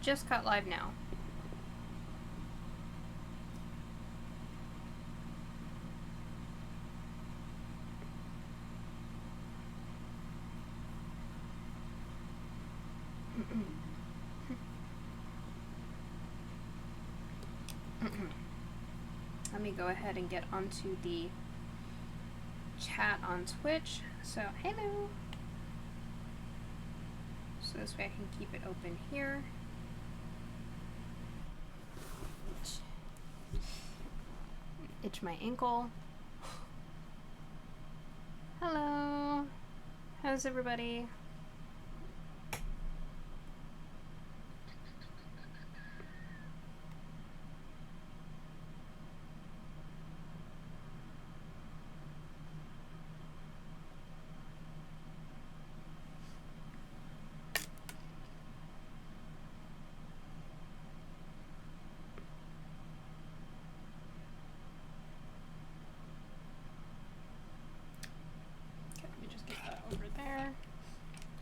just got live now. Let me go ahead and get onto the chat on Twitch. So, hello. So this way I can keep it open here. Itch my ankle. Hello. How's everybody?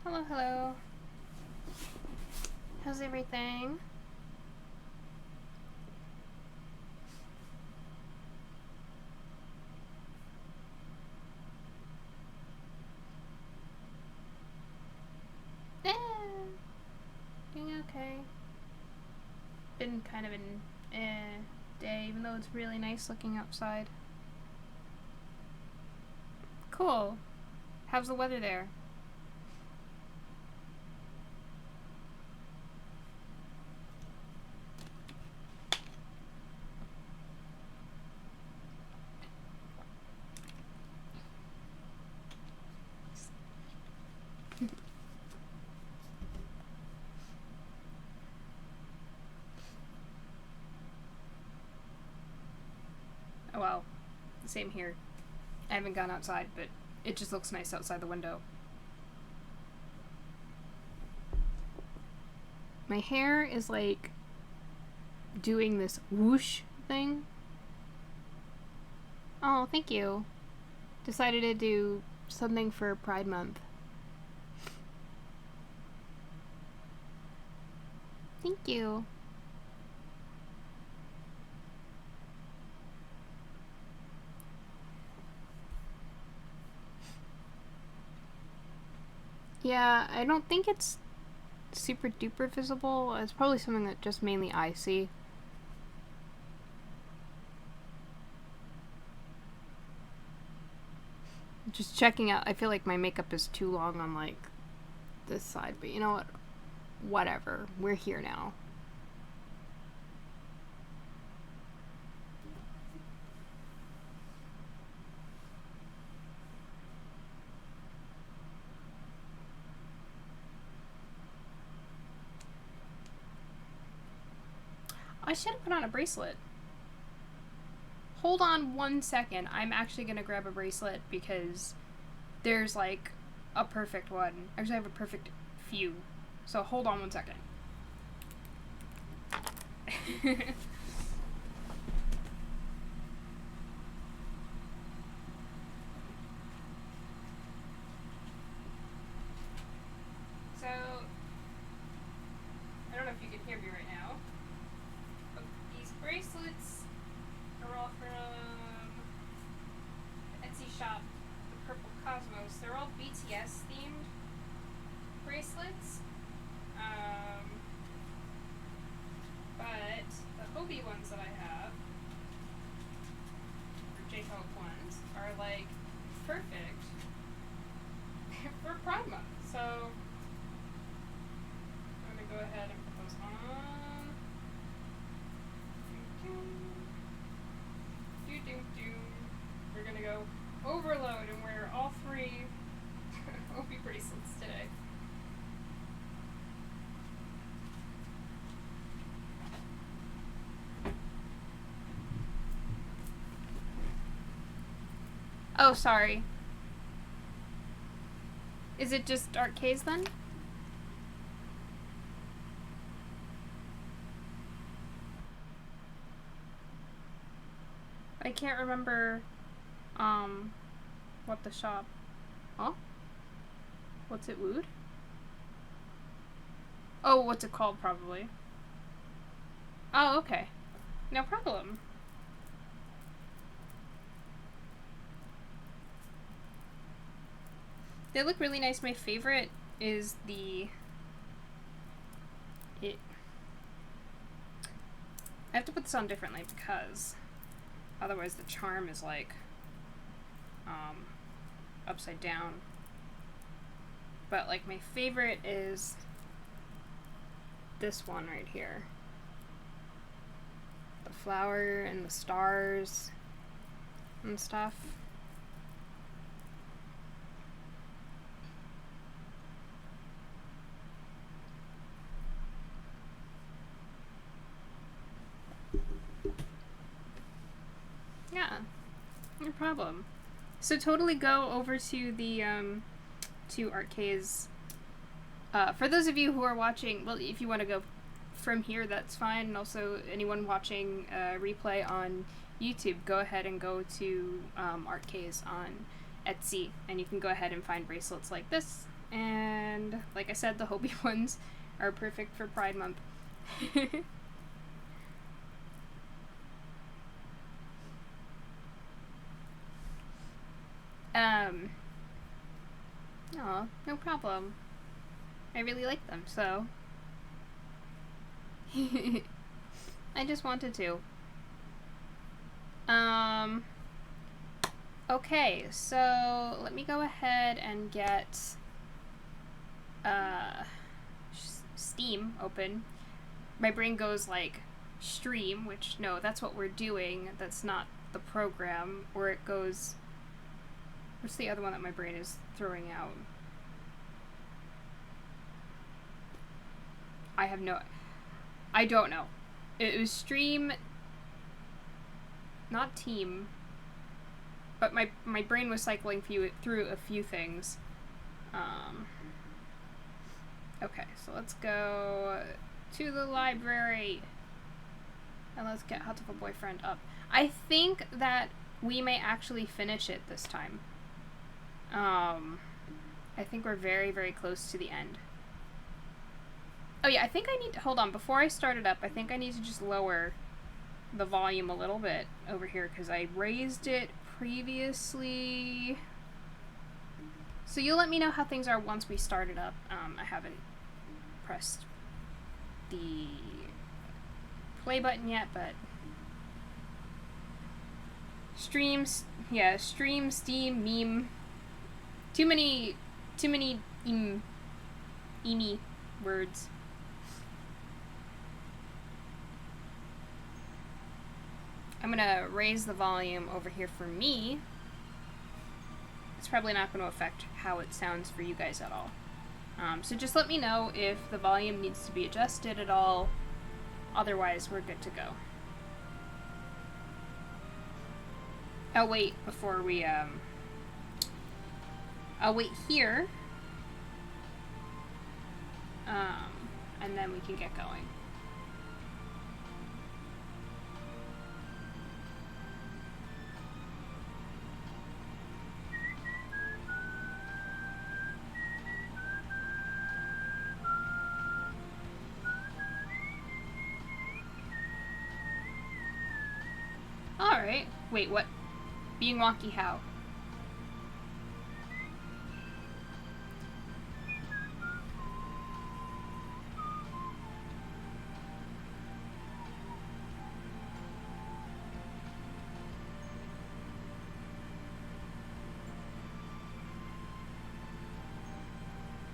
Hello, hello. How's everything? Doing okay. Been kind of an day, even though it's really nice looking outside. Cool. How's the weather there? Oh wow, same here. I haven't gone outside, but it just looks nice outside the window. My hair is like doing this whoosh thing. Oh, thank you. Decided to do something for Pride Month. Thank you. Yeah, I don't think it's super duper visible. It's probably something that just mainly I see. Just checking out. I feel like my makeup is too long on like this side, but you know what? Whatever. We're here now. I should have put on a bracelet. Hold on 1 second. I'm actually gonna grab a bracelet because there's like a perfect one. Actually, I have a perfect few. So hold on 1 second. So, I don't know if you can hear me right now, but these bracelets are all from the Etsy shop, the Purple Cosmos. They're all BTS themed bracelets. But the Hobie ones that I have, or J-Hope ones, are like perfect for Pride Month. So I'm gonna go ahead and put those on. We're gonna go overload and wear all 3 Hobie bracelets today. Oh, sorry. Is it just Dark K's then? I can't remember, what the shop... Huh? What's it wooed? Oh, what's it called, probably. Oh, okay. No problem. They look really nice. My favorite is I have to put this on differently because otherwise the charm is like upside down. But like my favorite is this one right here. The flower and the stars and stuff. Yeah, no problem. So totally go over to the to Arcade's. For those of you who are watching, well, if you want to go from here, that's fine. And also, anyone watching replay on YouTube, go ahead and go to Arcade's on Etsy, and you can go ahead and find bracelets like this. And like I said, the Hobie ones are perfect for Pride Month. Oh, no problem. I really like them, so. I just wanted to. Okay, so let me go ahead and get Steam open. My brain goes like stream, which no, that's what we're doing. That's not the program. Or it goes. What's the other one that my brain is throwing out? I don't know. It was stream, not team, but my brain was cycling through a few things. Okay, so let's go to the library, and let's get Hatoful Boyfriend up. I think that we may actually finish it this time. I think we're very, very close to the end. Oh yeah, I think I need to, hold on, before I start it up, I think I need to just lower the volume a little bit over here, because I raised it previously. So you'll let me know how things are once we start it up. I haven't pressed the play button yet, but streams, yeah, stream, Steam, meme, too many emy words. I'm gonna raise the volume over here for me. It's probably not going to affect how it sounds for you guys at all. So just let me know if the volume needs to be adjusted at all. Otherwise, we're good to go. I'll wait before we, I'll wait here. And then we can get going. Alright. Wait, what? Being wonky how?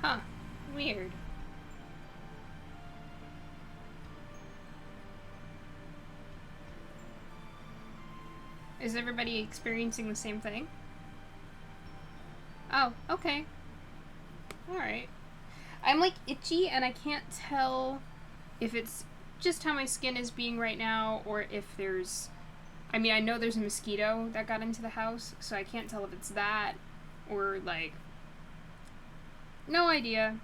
Huh. Weird. Is everybody experiencing the same thing? Oh, okay. Alright. I'm like itchy and I can't tell if it's just how my skin is being right now or if there's... I mean, I know there's a mosquito that got into the house, so I can't tell if it's that or like... No idea.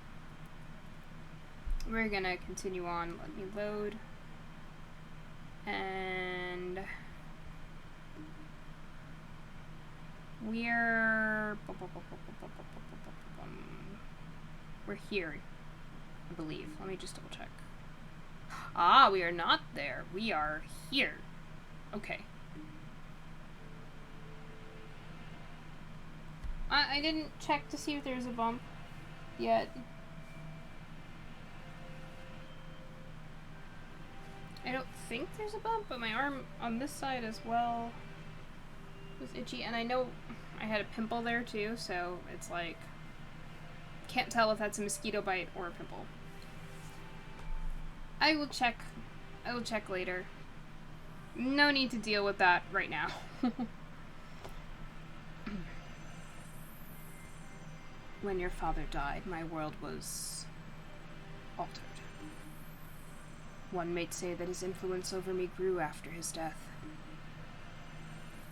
We're gonna continue on. Let me load. And... we're here, I believe. Let me just double check. Ah, we are not there. We are here. Okay. I didn't check to see if there's a bump yet. I don't think there's a bump, but my arm on this side as well was itchy, and I know I had a pimple there too, so it's like, can't tell if that's a mosquito bite or a pimple. I will check later. No need to deal with that right now. When your father died, my world was altered. One might say that his influence over me grew after his death,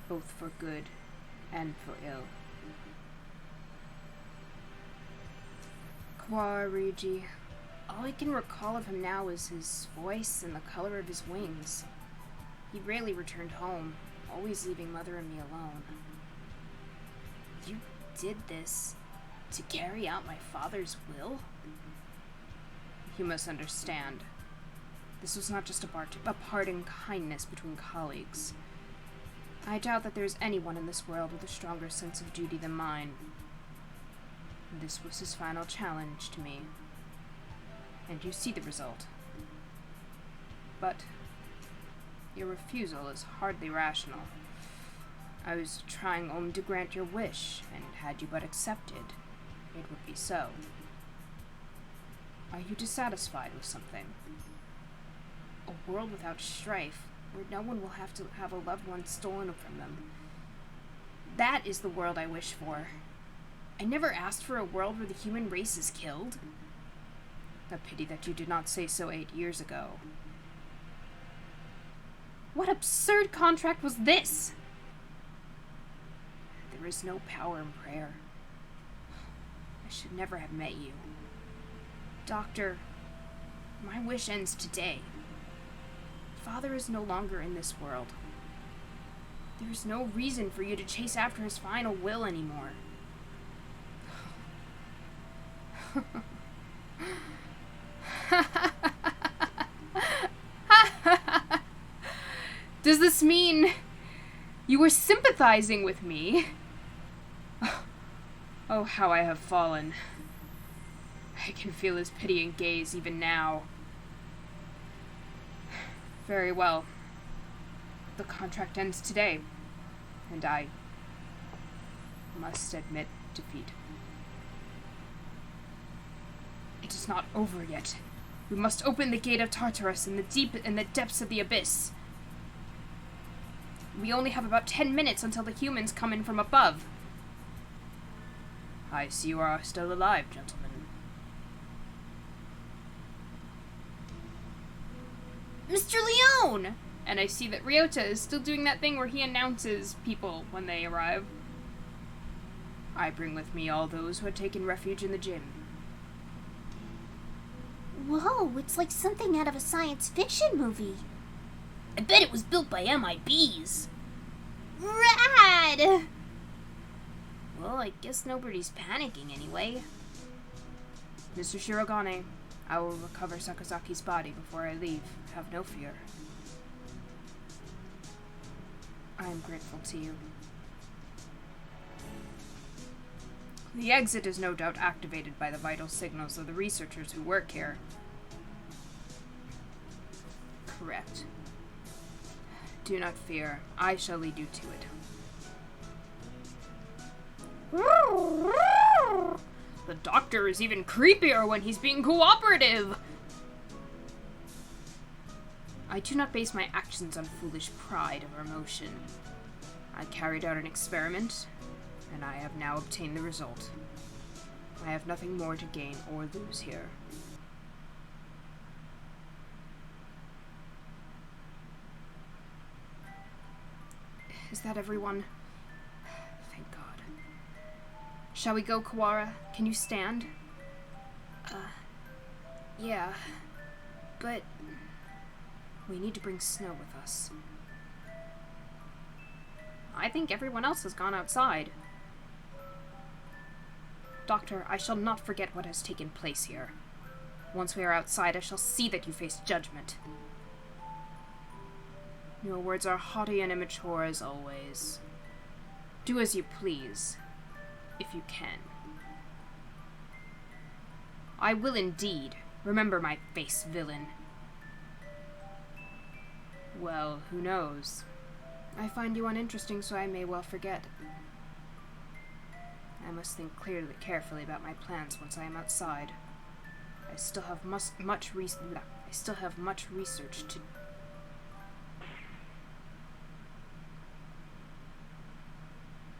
both for good and for ill. Quarigi. All I can recall of him now is his voice and the color of his wings. He rarely returned home, always leaving Mother and me alone. You did this to carry out my father's will? You must understand. This was not just a parting kindness between colleagues. I doubt that there is anyone in this world with a stronger sense of duty than mine. This was his final challenge to me. And you see the result. But your refusal is hardly rational. I was trying only to grant your wish, and had you but accepted, it would be so. Are you dissatisfied with something? A world without strife, where no one will have to have a loved one stolen from them. That is the world I wish for. I never asked for a world where the human race is killed. A pity that you did not say so 8 years ago. What absurd contract was this? There is no power in prayer. I should never have met you. Doctor, my wish ends today. Father is no longer in this world. There is no reason for you to chase after his final will anymore. Does this mean you were sympathizing with me? Oh, how I have fallen. I can feel his pitying gaze even now. Very well. The contract ends today, and I must admit defeat. It is not over yet. We must open the gate of Tartarus in the depths of the abyss. We only have about 10 minutes until the humans come in from above. I see you are still alive, gentlemen. Mr. Leone! And I see that Ryota is still doing that thing where he announces people when they arrive. I bring with me all those who had taken refuge in the gym. Whoa, it's like something out of a science fiction movie. I bet it was built by MIBs. Rad! Well, I guess nobody's panicking anyway. Mr. Shirogane, I will recover Sakazaki's body before I leave. Have no fear. I am grateful to you. The exit is no doubt activated by the vital signals of the researchers who work here. Correct. Do not fear. I shall lead you to it. The doctor is even creepier when he's being cooperative! I do not base my actions on foolish pride or emotion. I carried out an experiment, and I have now obtained the result. I have nothing more to gain or lose here. Is that everyone? Thank God. Shall we go, Kawara? Can you stand? Yeah. But we need to bring Snow with us. I think everyone else has gone outside. Doctor, I shall not forget what has taken place here. Once we are outside, I shall see that you face judgment. Your words are haughty and immature as always. Do as you please, if you can. I will indeed. Remember my face, villain. Well, who knows? I find you uninteresting, so I may well forget. I must think carefully about my plans once I am outside. I still have much research to.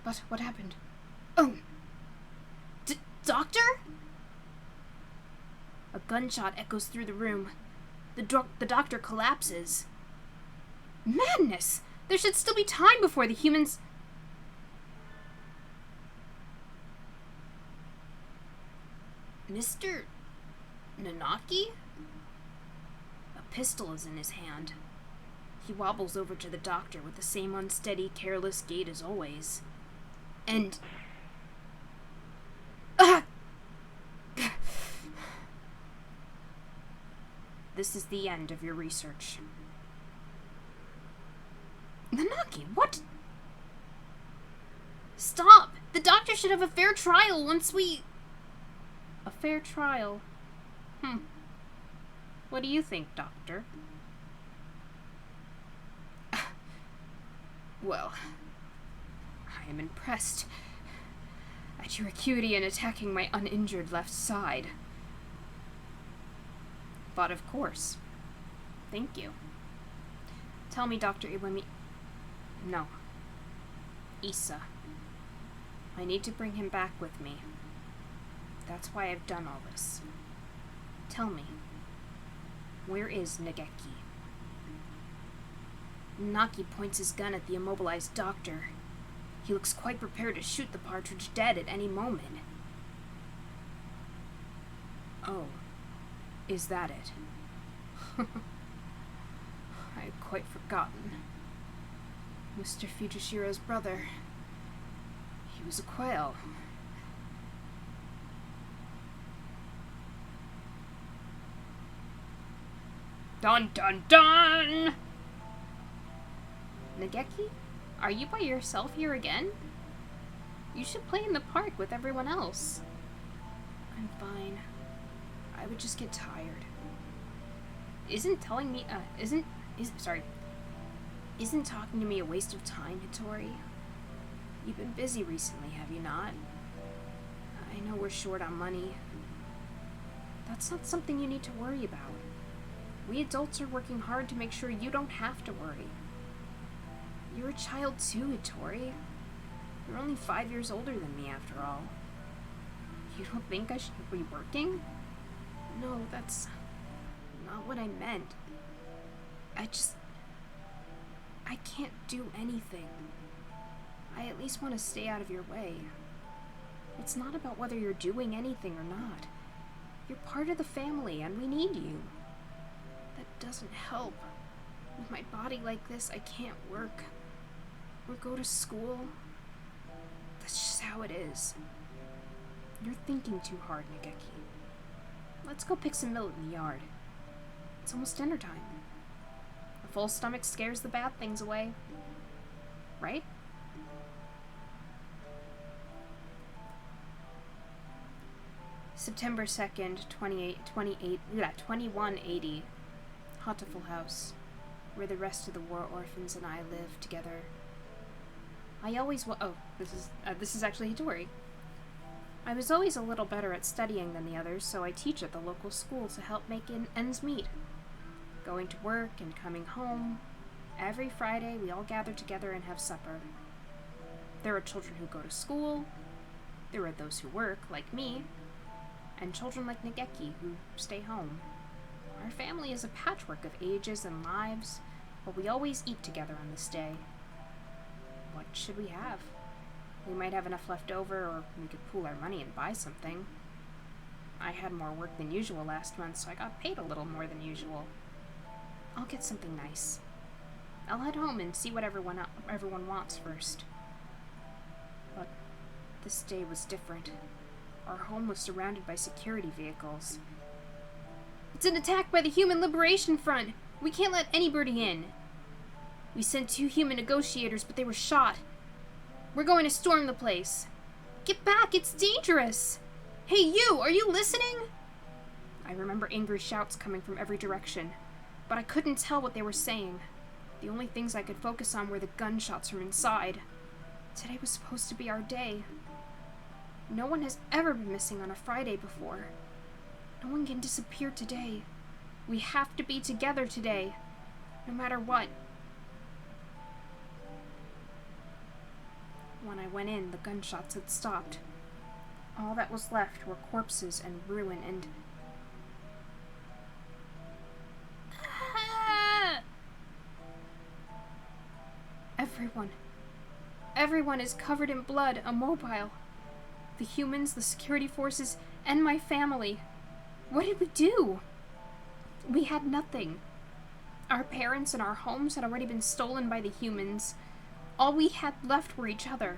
But what happened? Oh, doctor? A gunshot echoes through the room. The doctor collapses. Madness! There should still be time before the humans. Mr. Nanaki? A pistol is in his hand. He wobbles over to the doctor with the same unsteady, careless gait as always. And... This is the end of your research. Nanaki, what? Stop! The doctor should have a fair trial once we... A fair trial? What do you think, Doctor? Well, I am impressed at your acuity in attacking my uninjured left side. But of course. Thank you. Tell me, Dr. Iwami... No. Issa. I need to bring him back with me. That's why I've done all this. Tell me, where is Nageki? Naki points his gun at the immobilized doctor. He looks quite prepared to shoot the partridge dead at any moment. Oh, is that it? I had quite forgotten. Mr. Fujishiro's brother. He was a quail. Dun dun dun! Nageki? Are you by yourself here again? You should play in the park with everyone else. I'm fine. I would just get tired. Isn't talking to me a waste of time, Hitori? You've been busy recently, have you not? I know we're short on money. That's not something you need to worry about. We adults are working hard to make sure you don't have to worry. You're a child too, Hitori. You're only 5 years older than me, after all. You don't think I should be working? No, that's not what I meant. I can't do anything. I at least want to stay out of your way. It's not about whether you're doing anything or not. You're part of the family, and we need you. That doesn't help. With my body like this, I can't work or go to school. That's just how it is. You're thinking too hard, Nageki. Let's go pick some millet in the yard. It's almost dinner time. A full stomach scares the bad things away. Right? September 2nd, 2180. Hatoful house, where the rest of the war orphans and I live together. I always this is actually Hitori. I was always a little better at studying than the others, so I teach at the local school to help make ends meet. Going to work and coming home. Every Friday, we all gather together and have supper. There are children who go to school. There are those who work, like me. And children like Nageki, who stay home. Our family is a patchwork of ages and lives, but we always eat together on this day. What should we have? We might have enough left over, or we could pool our money and buy something. I had more work than usual last month, so I got paid a little more than usual. I'll get something nice. I'll head home and see what everyone wants first. But this day was different. Our home was surrounded by security vehicles. It's an attack by the Human Liberation Front. We can't let anybody in. We sent 2 human negotiators, but they were shot. We're going to storm the place. Get back, it's dangerous. Hey you, are you listening? I remember angry shouts coming from every direction, but I couldn't tell what they were saying. The only things I could focus on were the gunshots from inside. Today was supposed to be our day. No one has ever been missing on a Friday before. No one can disappear today. We have to be together today, no matter what. When I went in, the gunshots had stopped. All that was left were corpses and ruin and... Everyone is covered in blood, immobile. The humans, the security forces, and my family. What did we do? We had nothing. Our parents and our homes had already been stolen by the humans. All we had left were each other.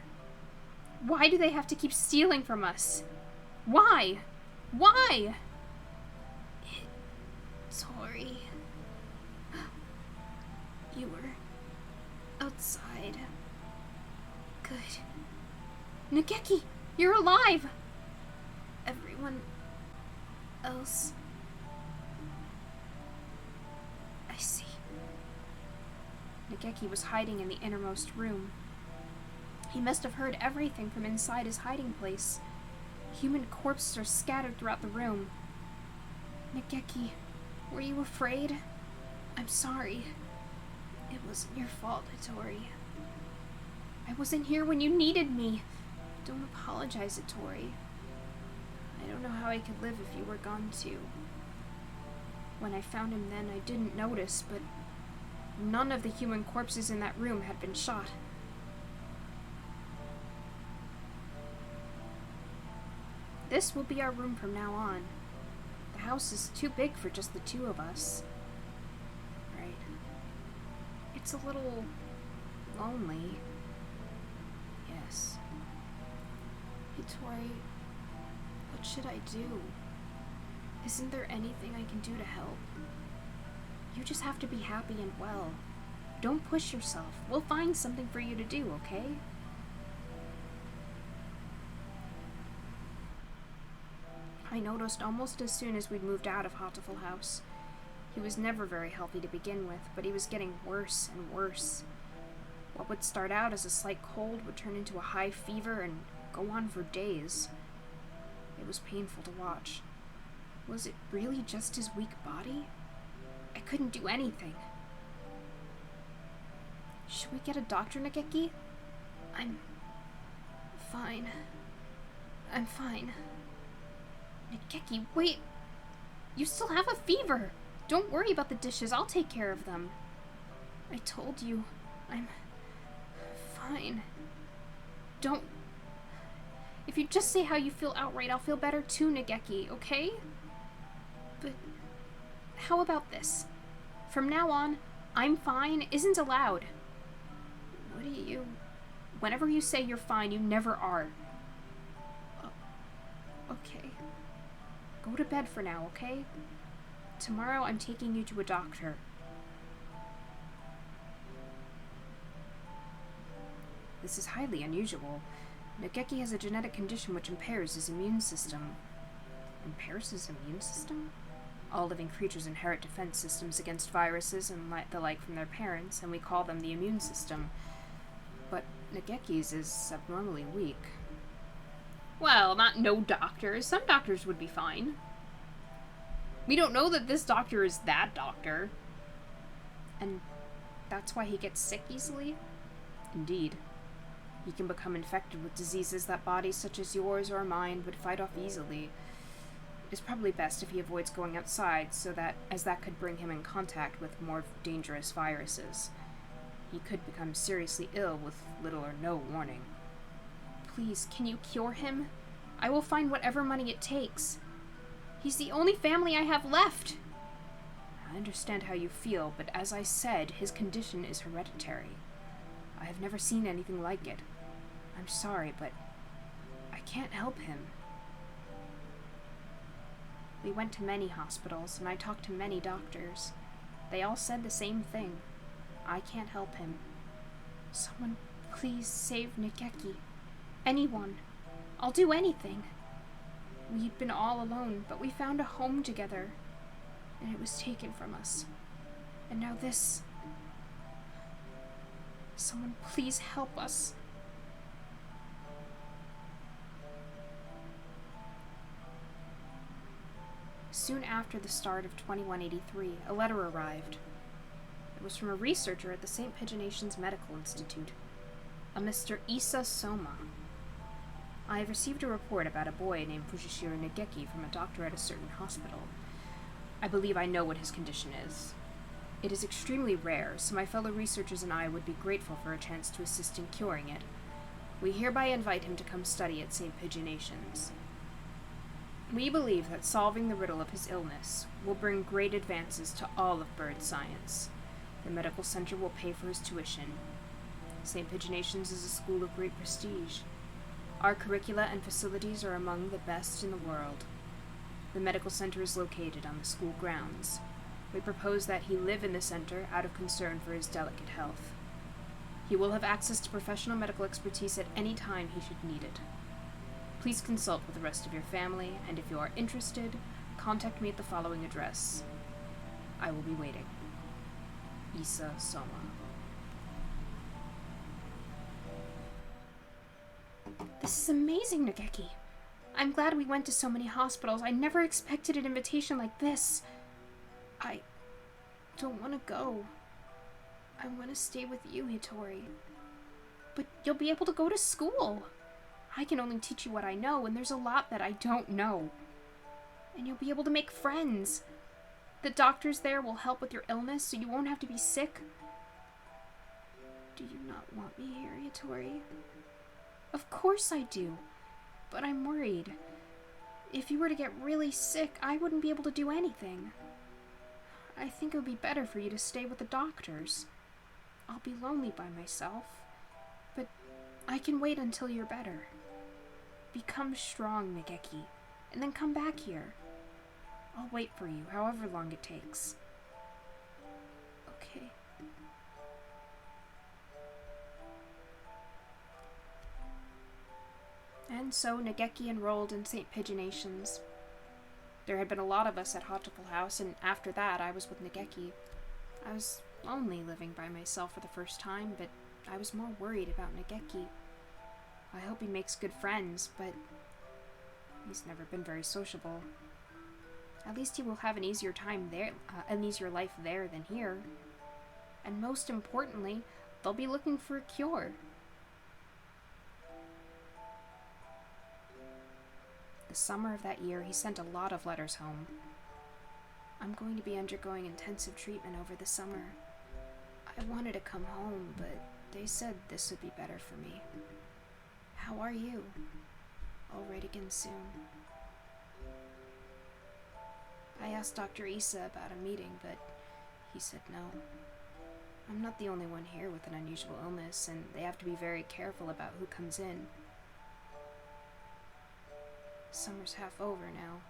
Why do they have to keep stealing from us? Why? Why? Tori. You were outside. Good. Nageki, you're alive! Everyone else. I see. Nageki was hiding in the innermost room. He must have heard everything from inside his hiding place. Human corpses are scattered throughout the room. Nageki, were you afraid? I'm sorry. It wasn't your fault, Hattori. I wasn't here when you needed me. Don't apologize, Hattori. I don't know how I could live if you were gone too. When I found him then, I didn't notice, but none of the human corpses in that room had been shot. This will be our room from now on. The house is too big for just the 2 of us. Right. It's a little lonely. Yes. Hattori, what should I do? Isn't there anything I can do to help? You just have to be happy and well. Don't push yourself. We'll find something for you to do, okay? I noticed almost as soon as we'd moved out of Hatoful House. He was never very healthy to begin with, but he was getting worse and worse. What would start out as a slight cold would turn into a high fever and go on for days. It was painful to watch. Was it really just his weak body? I couldn't do anything. Should we get a doctor, Nageki? I'm fine. I'm fine. Nageki, wait! You still have a fever! Don't worry about the dishes, I'll take care of them. I told you, I'm fine. Don't... If you just say how you feel outright, I'll feel better too, Nageki, okay? But how about this? From now on, I'm fine isn't allowed. What do you... Whenever you say you're fine, you never are. Okay. Go to bed for now, okay? Tomorrow I'm taking you to a doctor. This is highly unusual. Nageki has a genetic condition which impairs his immune system. Impairs his immune system? All living creatures inherit defense systems against viruses and the like from their parents, and we call them the immune system. But Nageki's is abnormally weak. Well, not no doctors. Some doctors would be fine. We don't know that this doctor is that doctor. And that's why he gets sick easily? Indeed. He can become infected with diseases that bodies such as yours or mine would fight off easily. It is probably best if he avoids going outside, as that could bring him in contact with more dangerous viruses. He could become seriously ill with little or no warning. Please, can you cure him? I will find whatever money it takes. He's the only family I have left. I understand how you feel, but as I said, his condition is hereditary. I have never seen anything like it. I'm sorry, but I can't help him. We went to many hospitals, and I talked to many doctors. They all said the same thing. I can't help him. Someone please save Nageki. Anyone. I'll do anything. We'd been all alone, but we found a home together, and it was taken from us. And now this. Someone please help us. Soon after the start of 2183, a letter arrived. It was from a researcher at the St. Pigeonations Medical Institute, a Mr. Issa Soma. I have received a report about a boy named Fujishiro Nageki from a doctor at a certain hospital. I believe I know what his condition is. It is extremely rare, so my fellow researchers and I would be grateful for a chance to assist in curing it. We hereby invite him to come study at St. Pigeonations. We believe that solving the riddle of his illness will bring great advances to all of bird science. The medical center will pay for his tuition. St. Pigeonations is a school of great prestige. Our curricula and facilities are among the best in the world. The medical center is located on the school grounds. We propose that he live in the center out of concern for his delicate health. He will have access to professional medical expertise at any time he should need it. Please consult with the rest of your family, and if you are interested, contact me at the following address. I will be waiting. Issa Soma. This is amazing, Nageki. I'm glad we went to so many hospitals. I never expected an invitation like this. I don't want to go. I want to stay with you, Hitori. But you'll be able to go to school. I can only teach you what I know, and there's a lot that I don't know. And you'll be able to make friends. The doctors there will help with your illness, so you won't have to be sick. Do you not want me here, Hitori? Of course I do, but I'm worried. If you were to get really sick, I wouldn't be able to do anything. I think it would be better for you to stay with the doctors. I'll be lonely by myself, but I can wait until you're better. Become strong, Nageki, and then come back here. I'll wait for you, however long it takes. Okay. And so Nageki enrolled in St. Pigeonations. There had been a lot of us at Hatoful House, and after that I was with Nageki. I was lonely living by myself for the first time, but I was more worried about Nageki. I hope he makes good friends, but he's never been very sociable. At least he will have an easier time there, an easier life there than here. And most importantly, they'll be looking for a cure. The summer of that year, he sent a lot of letters home. I'm going to be undergoing intensive treatment over the summer. I wanted to come home, but they said this would be better for me. How are you? I'll write again soon. I asked Dr. Issa about a meeting, but he said no. I'm not the only one here with an unusual illness, and they have to be very careful about who comes in. Summer's half over now.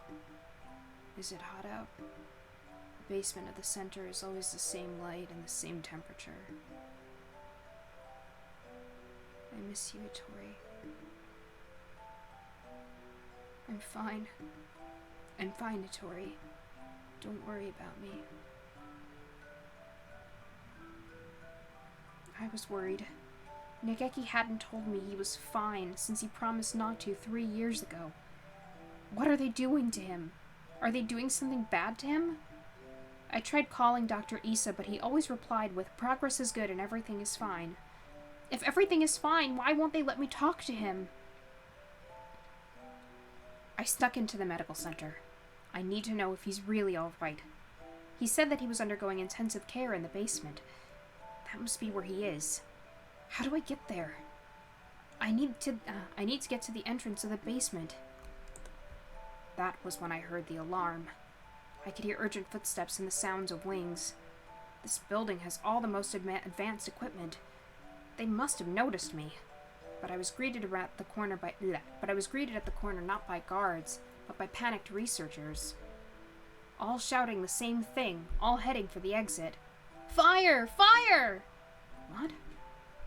Is it hot out? The basement of the center is always the same light and the same temperature. I miss you, Tori. I'm fine. I'm fine, Tori. Don't worry about me. I was worried. Nageki hadn't told me he was fine since he promised not to 3 years ago. What are they doing to him? Are they doing something bad to him? I tried calling Dr. Issa, but he always replied with, "Progress is good and everything is fine." If everything is fine, why won't they let me talk to him? I snuck into the medical center. I need to know if he's really all right. He said that he was undergoing intensive care in the basement. That must be where he is. How do I get there? I need to get to the entrance of the basement. That was when I heard the alarm. I could hear urgent footsteps and the sounds of wings. This building has all the most advanced equipment. They must have noticed me. But I was greeted at the corner not by guards, but by panicked researchers. all shouting the same thing, all heading for the exit. Fire! Fire! What?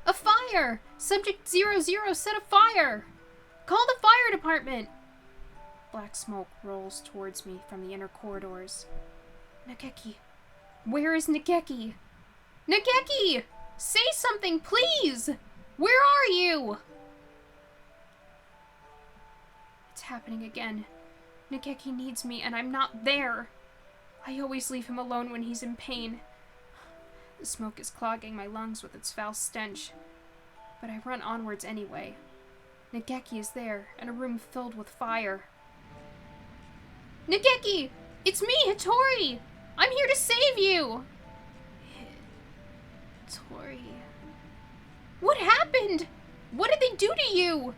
A fire! Subject 00 set a fire! Call the fire department! Black smoke rolls towards me from the inner corridors. Nageki. Where is Nageki? Nageki! Say something, please! Where are you? It's happening again. Nageki needs me, and I'm not there. I always leave him alone when he's in pain. The smoke is clogging my lungs with its foul stench. But I run onwards anyway. Nageki is there, in a room filled with fire. Nageki! It's me, Hitori! I'm here to save you! Hitori... What happened? What did they do to you?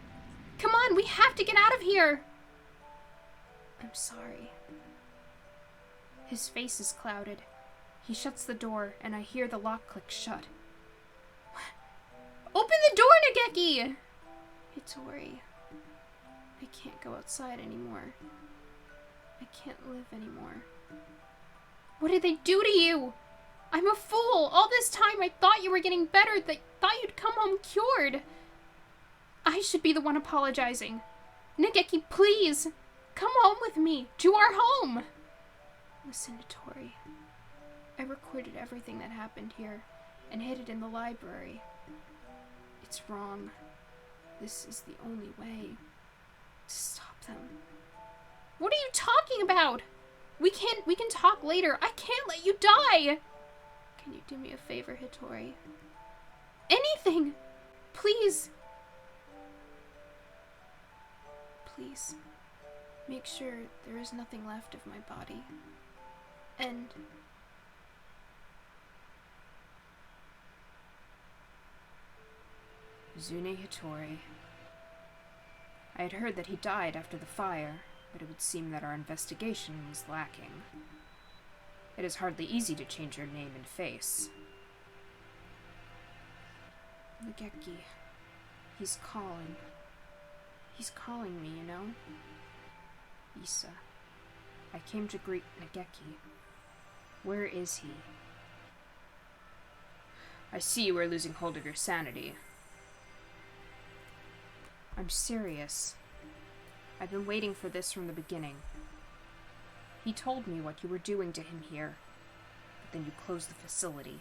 Come on, we have to get out of here! I'm sorry. His face is clouded. He shuts the door, and I hear the lock click shut. Open the door, Nageki! Hitori... I can't go outside anymore. I can't live anymore. What did they do to you? I'm a fool! All this time I thought you were getting better, I thought you'd come home cured. I should be the one apologizing. Nageki, please! Come home with me, to our home! Listen, Tori. I recorded everything that happened here, and hid it in the library. It's wrong. This is the only way to stop them. What are you talking about? We can talk later. I can't let you die! Can you do me a favor, Hitori? Anything! Please! Please, make sure there is nothing left of my body. And... Zune Hitori. I had heard that he died after the fire, but it would seem that our investigation was lacking. It is hardly easy to change your name and face. Nageki. He's calling. He's calling me, you know? Issa. I came to greet Nageki. Where is he? I see you are losing hold of your sanity. I'm serious. I've been waiting for this from the beginning. He told me what you were doing to him here, but then you closed the facility.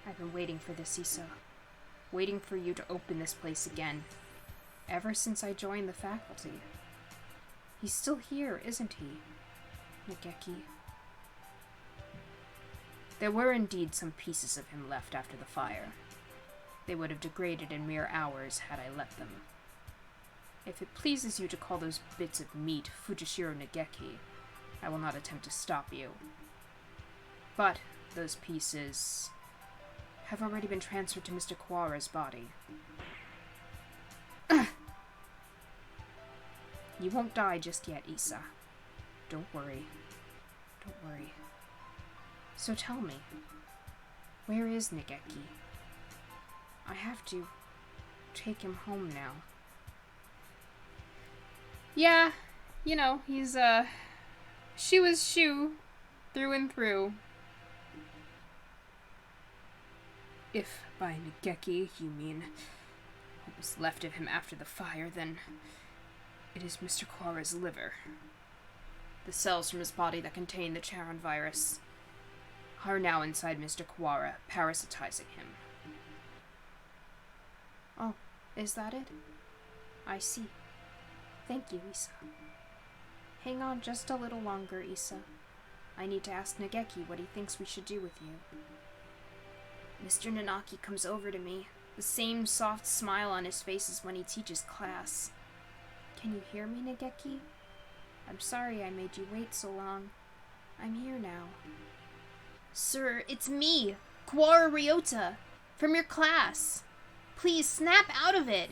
I've been waiting for this, Issa. Waiting for you to open this place again. Ever since I joined the faculty. He's still here, isn't he? Nageki. There were indeed some pieces of him left after the fire. They would have degraded in mere hours had I let them. If it pleases you to call those bits of meat Fujishiro Nageki, I will not attempt to stop you. But those pieces have already been transferred to Mr. Kawara's body. You won't die just yet, Issa. Don't worry. Don't worry. So tell me, where is Nageki? I have to take him home now. Yeah, you know, he's, shoe is shoe, through and through. If by Nageki you mean what was left of him after the fire, then it is Mr. Kawara's liver. The cells from his body that contain the Charon virus are now inside Mr. Kawara, parasitizing him. Oh, is that it? I see. Thank you, Issa. Hang on just a little longer, Issa. I need to ask Nageki what he thinks we should do with you. Mr. Nanaki comes over to me, the same soft smile on his face as when he teaches class. Can you hear me, Nageki? I'm sorry I made you wait so long. I'm here now. Sir, it's me, Kawara Ryota, from your class. Please snap out of it.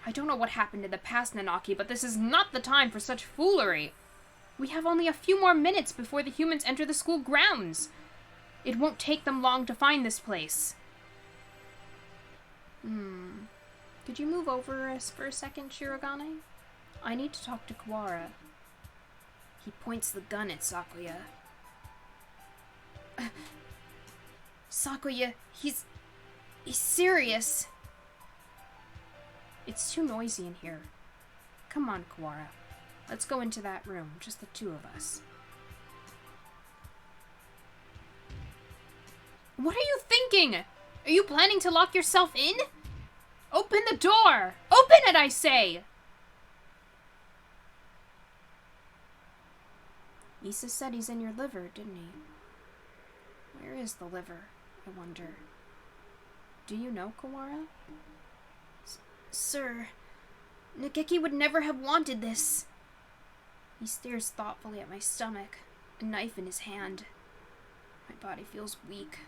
I don't know what happened in the past, Nanaki, but this is not the time for such foolery. We have only a few more minutes before the humans enter the school grounds. It won't take them long to find this place. Could you move over us for a second, Shirogane? I need to talk to Kawara. He points the gun at Sakuya. Sakuya, he's serious. It's too noisy in here. Come on, Kawara. Let's go into that room, just the two of us. What are you thinking? Are you planning to lock yourself in? Open the door! Open it, I say! Issa said he's in your liver, didn't he? Where is the liver, I wonder? Do you know, Kawara? Sir, Nageki would never have wanted this. He stares thoughtfully at my stomach, a knife in his hand. My body feels weak.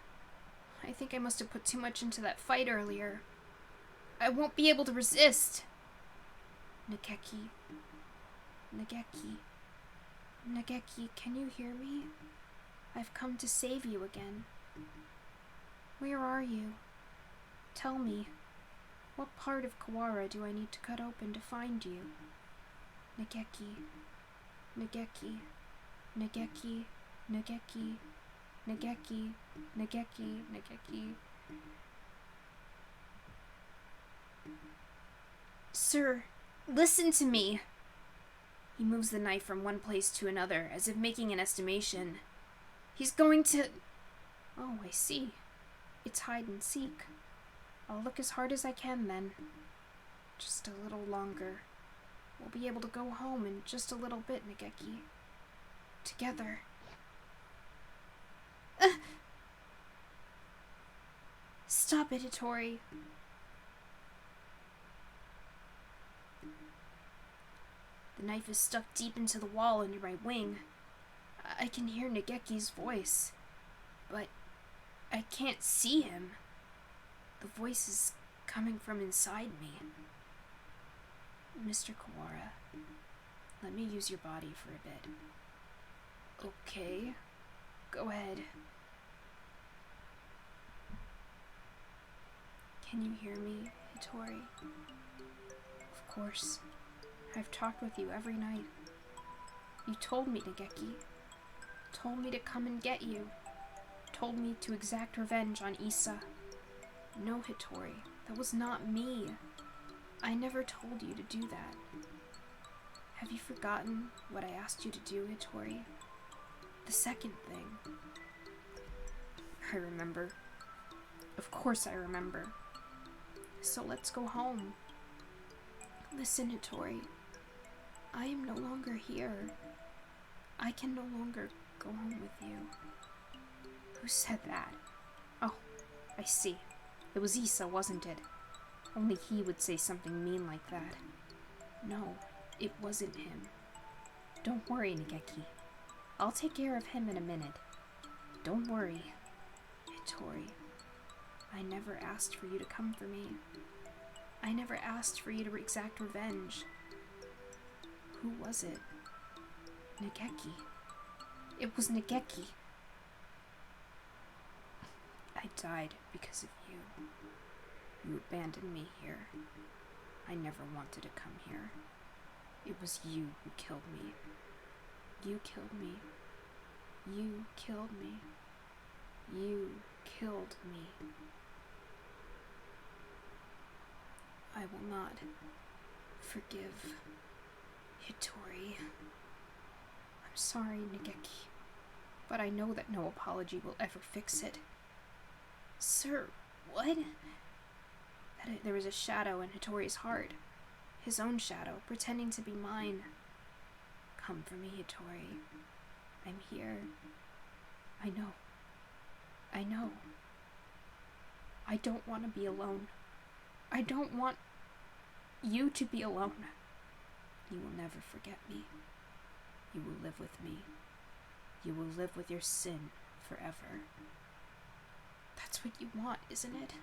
I think I must have put too much into that fight earlier. I won't be able to resist. Nageki. Nageki. Nageki, can you hear me? I've come to save you again. Where are you? Tell me, what part of Kawara do I need to cut open to find you? Nageki. Nageki. Nageki. Nageki. Nageki. Nageki. Nageki. Sir, listen to me. He moves the knife from one place to another, as if making an estimation. He's going to... Oh, I see. It's hide and seek. I'll look as hard as I can then. Just a little longer. We'll be able to go home in just a little bit, Nageki. Together. Stop it, Hitori. The knife is stuck deep into the wall under my wing. I can hear Nageki's voice, but I can't see him. The voice is coming from inside me. Mr. Kawara, let me use your body for a bit. Okay, go ahead. Can you hear me, Hitori? Of course. I've talked with you every night. You told me, Nageki. Told me to come and get you. Told me to exact revenge on Issa. No, Hitori, that was not me. I never told you to do that. Have you forgotten what I asked you to do, Hitori? The second thing. I remember. Of course I remember. So let's go home. Listen, Hitori. I am no longer here. I can no longer go home with you. Who said that? Oh, I see. It was Issa, wasn't it? Only he would say something mean like that. No, it wasn't him. Don't worry, Nageki. I'll take care of him in a minute. Don't worry. Hitori, I never asked for you to come for me. I never asked for you to exact revenge. Who was it? Nageki. It was Nageki. I died because of you. You abandoned me here. I never wanted to come here. It was you who killed me. You killed me. You killed me. You killed me. I will not forgive Hitori. I'm sorry, Nageki, but I know that no apology will ever fix it. Sir, what? There was a shadow in Hitori's heart. His own shadow, pretending to be mine. Come for me, Hitori. I'm here. I know. I know. I don't want to be alone. I don't want you to be alone. You will never forget me. You will live with me. You will live with your sin forever. That's what you want, isn't it?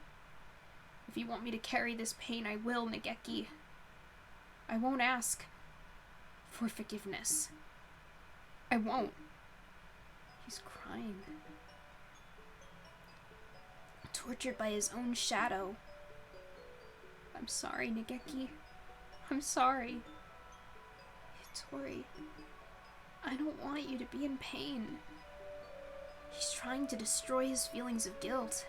If you want me to carry this pain, I will, Nageki. I won't ask for forgiveness. I won't. He's crying. Tortured by his own shadow. I'm sorry, Nageki. I'm sorry. Hitori. I don't want you to be in pain. He's trying to destroy his feelings of guilt.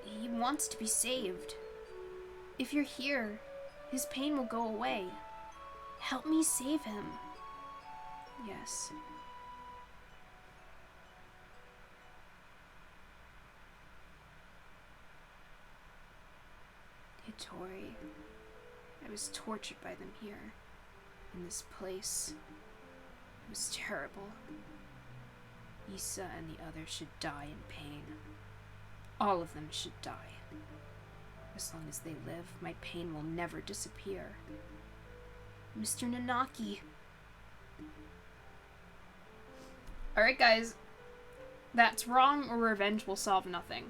He wants to be saved. If you're here, his pain will go away. Help me save him. Yes. Hitori, I was tortured by them here, in this place. It was terrible. Issa and the others should die in pain. All of them should die. As long as they live, my pain will never disappear. Mr. Nanaki. Alright, guys. That's wrong, or revenge will solve nothing.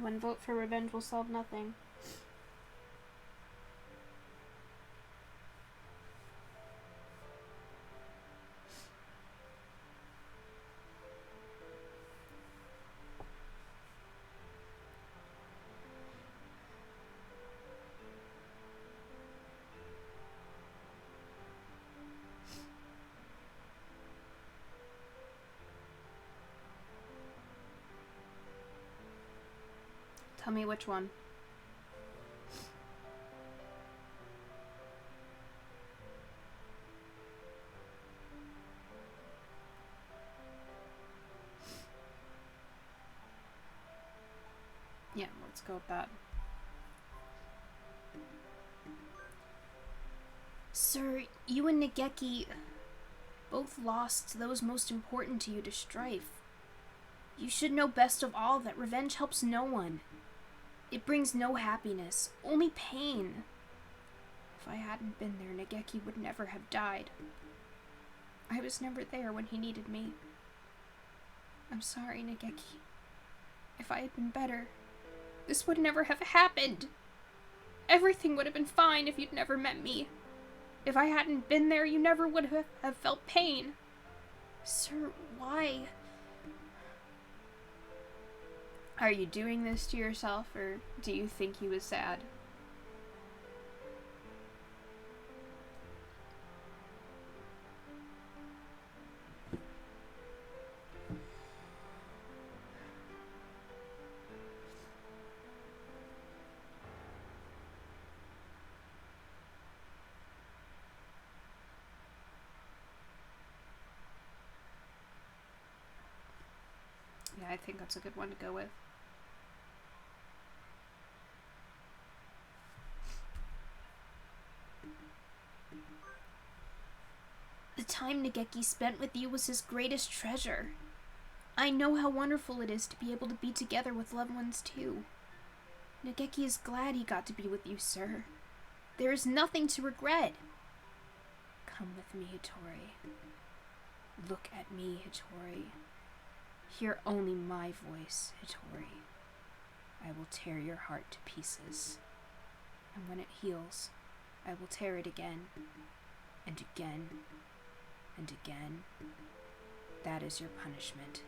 One vote for revenge will solve nothing. Tell me which one. Yeah, let's go with that. Sir, you and Nageki both lost those most important to you to strife. You should know best of all that revenge helps no one. It brings no happiness, only pain. If I hadn't been there, Nageki would never have died. I was never there when he needed me. I'm sorry, Nageki. If I had been better, this would never have happened. Everything would have been fine if you'd never met me. If I hadn't been there, you never would have felt pain. Sir, why? Are you doing this to yourself, or do you think he was sad? Yeah, I think that's a good one to go with. The time Nageki spent with you was his greatest treasure. I know how wonderful it is to be able to be together with loved ones too. Nageki is glad he got to be with you, sir. There is nothing to regret. Come with me, Hitori. Look at me, Hitori. Hear only my voice, Hitori. I will tear your heart to pieces. And when it heals, I will tear it again, and again, and again. That is your punishment.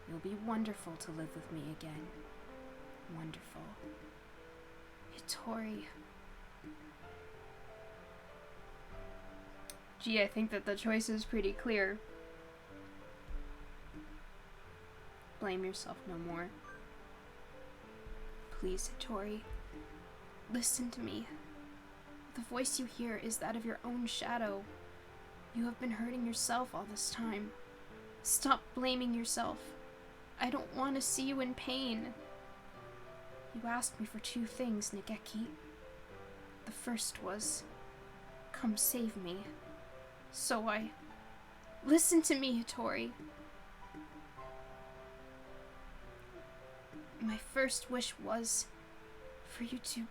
You'll be wonderful to live with me again. Wonderful. Hitori. Gee, I think that the choice is pretty clear. Blame yourself no more. Please, Hitori, listen to me. The voice you hear is that of your own shadow. You have been hurting yourself all this time. Stop blaming yourself. I don't want to see you in pain. You asked me for two things, Nageki. The first was, come save me. So I... Listen to me, Hitori. My first wish was for you to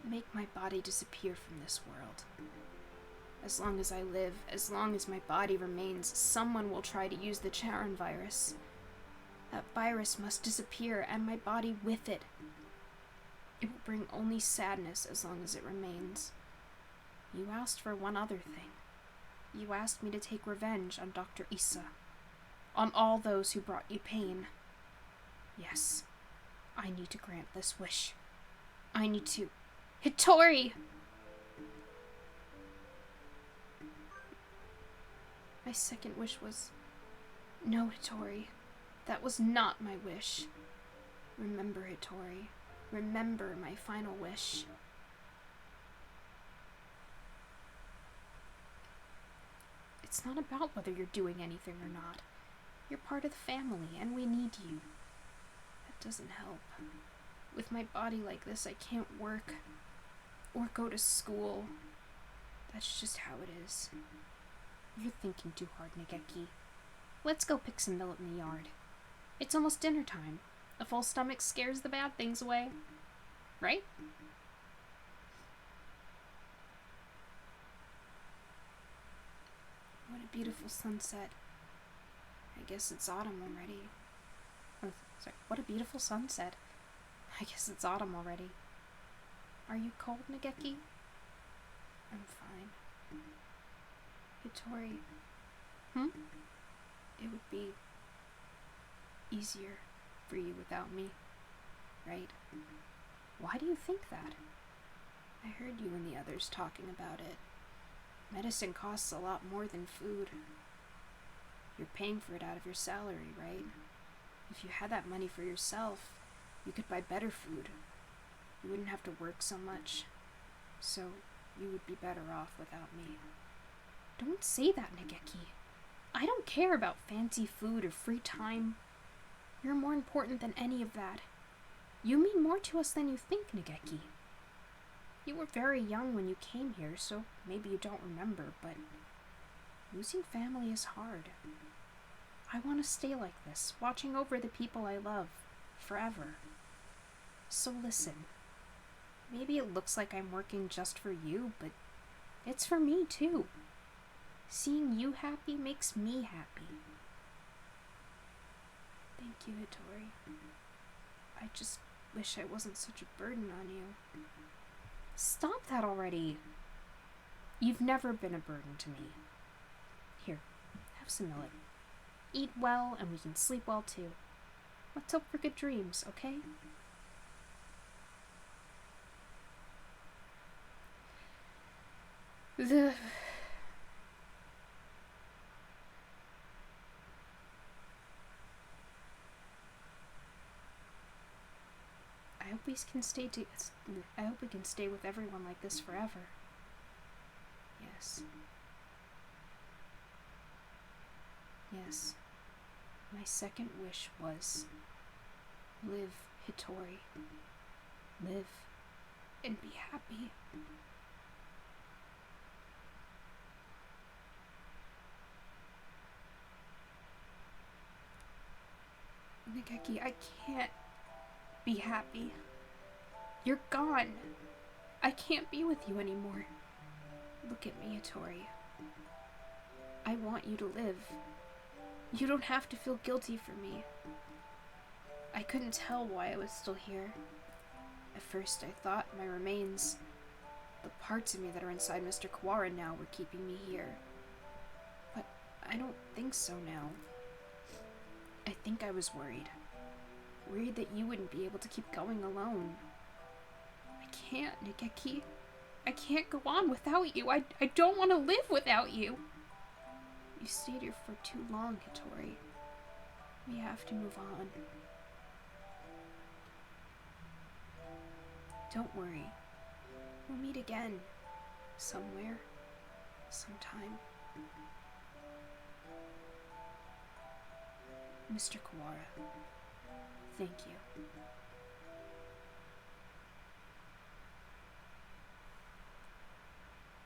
make my body disappear from this world. As long as I live, as long as my body remains, someone will try to use the Charon virus. That virus must disappear, and my body with it. It will bring only sadness as long as it remains. You asked for one other thing. You asked me to take revenge on Dr. Issa, on all those who brought you pain. Yes, I need to grant this wish. I need to... Hitori! My second wish was... No, Hitori. That was not my wish. Remember, Hitori. Remember my final wish. It's not about whether you're doing anything or not. You're part of the family, and we need you. That doesn't help. With my body like this, I can't work or go to school. That's just how it is. You're thinking too hard, Nageki. Let's go pick some millet in the yard. It's almost dinner time. A full stomach scares the bad things away. Right? What a beautiful sunset. I guess it's autumn already. Oh, sorry. What a beautiful sunset. I guess it's autumn already. Are you cold, Nageki? I'm fine. Hitori. It would be easier for you without me, right? Why do you think that? I heard you and the others talking about it. Medicine costs a lot more than food. You're paying for it out of your salary, right? If you had that money for yourself, you could buy better food. You wouldn't have to work so much. So, you would be better off without me. Don't say that, Nageki. I don't care about fancy food or free time. You're more important than any of that. You mean more to us than you think, Nageki. You were very young when you came here, so maybe you don't remember, but losing family is hard. I want to stay like this, watching over the people I love, forever. So listen, maybe it looks like I'm working just for you, but it's for me too. Seeing you happy makes me happy. Thank you, Hitori. I just wish I wasn't such a burden on you. Stop that already. You've never been a burden to me. Here, have some millet. Eat well, and we can sleep well too. Let's hope for good dreams, okay? I hope we can stay with everyone like this forever. Yes. Yes. My second wish was live, Hitori. Live and be happy. Nageki, I can't be happy. You're gone. I can't be with you anymore. Look at me, Hitori. I want you to live. You don't have to feel guilty for me. I couldn't tell why I was still here. At first I thought my remains, the parts of me that are inside Mr. Kawara now, were keeping me here. But I don't think so now. I think I was worried. Worried that you wouldn't be able to keep going alone. I can't, Nageki. I can't go on without you. I don't want to live without you. You stayed here for too long, Hitori. We have to move on. Don't worry. We'll meet again. Somewhere. Sometime. Mr. Kawara, thank you.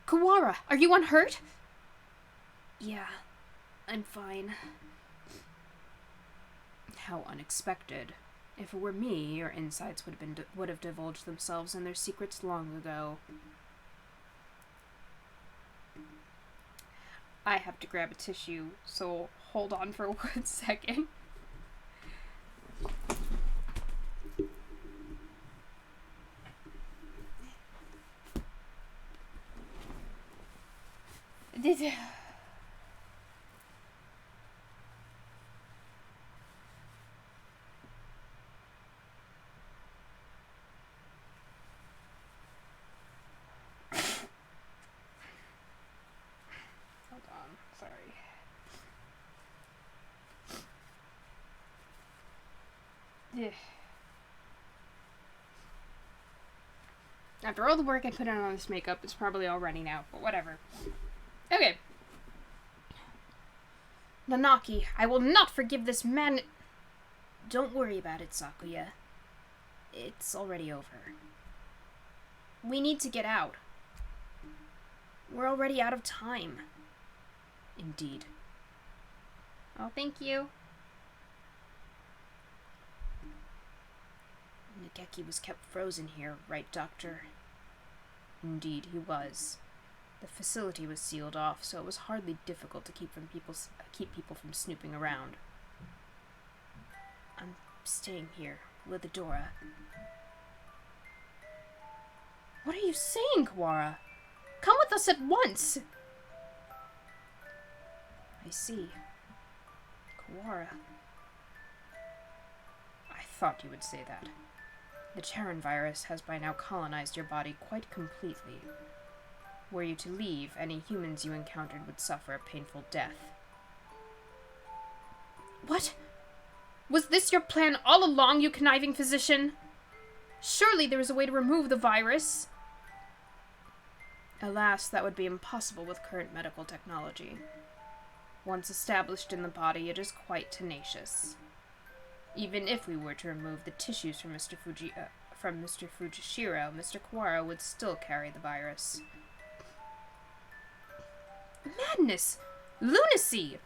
Kawara, are you unhurt? Yeah, I'm fine. How unexpected. If it were me, your insides would have divulged themselves and their secrets long ago. I have to grab a tissue, so hold on for 1 second. Hold on, sorry. Yeah. After all the work I put in on this makeup, it's probably all running out, but whatever. Okay. Nanaki, I will not forgive this man. Don't worry about it, Sakuya. It's already over. We need to get out. We're already out of time. Indeed. Oh, thank you. Nageki was kept frozen here, right, Doctor? Indeed, he was. The facility was sealed off, so it was hardly difficult to keep people from snooping around. I'm staying here with Adora. What are you saying, Kawara? Come with us at once! I see. Kawara. I thought you would say that. The Terran virus has by now colonized your body quite completely. Were you to leave, any humans you encountered would suffer a painful death. What? Was this your plan all along, you conniving physician? Surely there is a way to remove the virus. Alas, that would be impossible with current medical technology. Once established in the body, it is quite tenacious. Even if we were to remove the tissues from Mr. Fujishiro, Mr. Kawara would still carry the virus. Madness! Lunacy!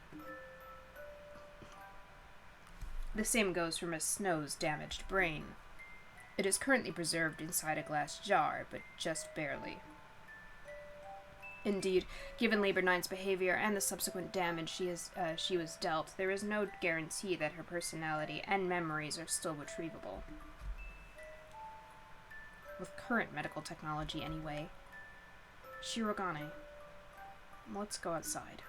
The same goes for Miss Snow's damaged brain. It is currently preserved inside a glass jar, but just barely. Indeed, given Labor 9's behavior and the subsequent damage she was dealt, there is no guarantee that her personality and memories are still retrievable. With current medical technology, anyway. Shirogane, let's go outside.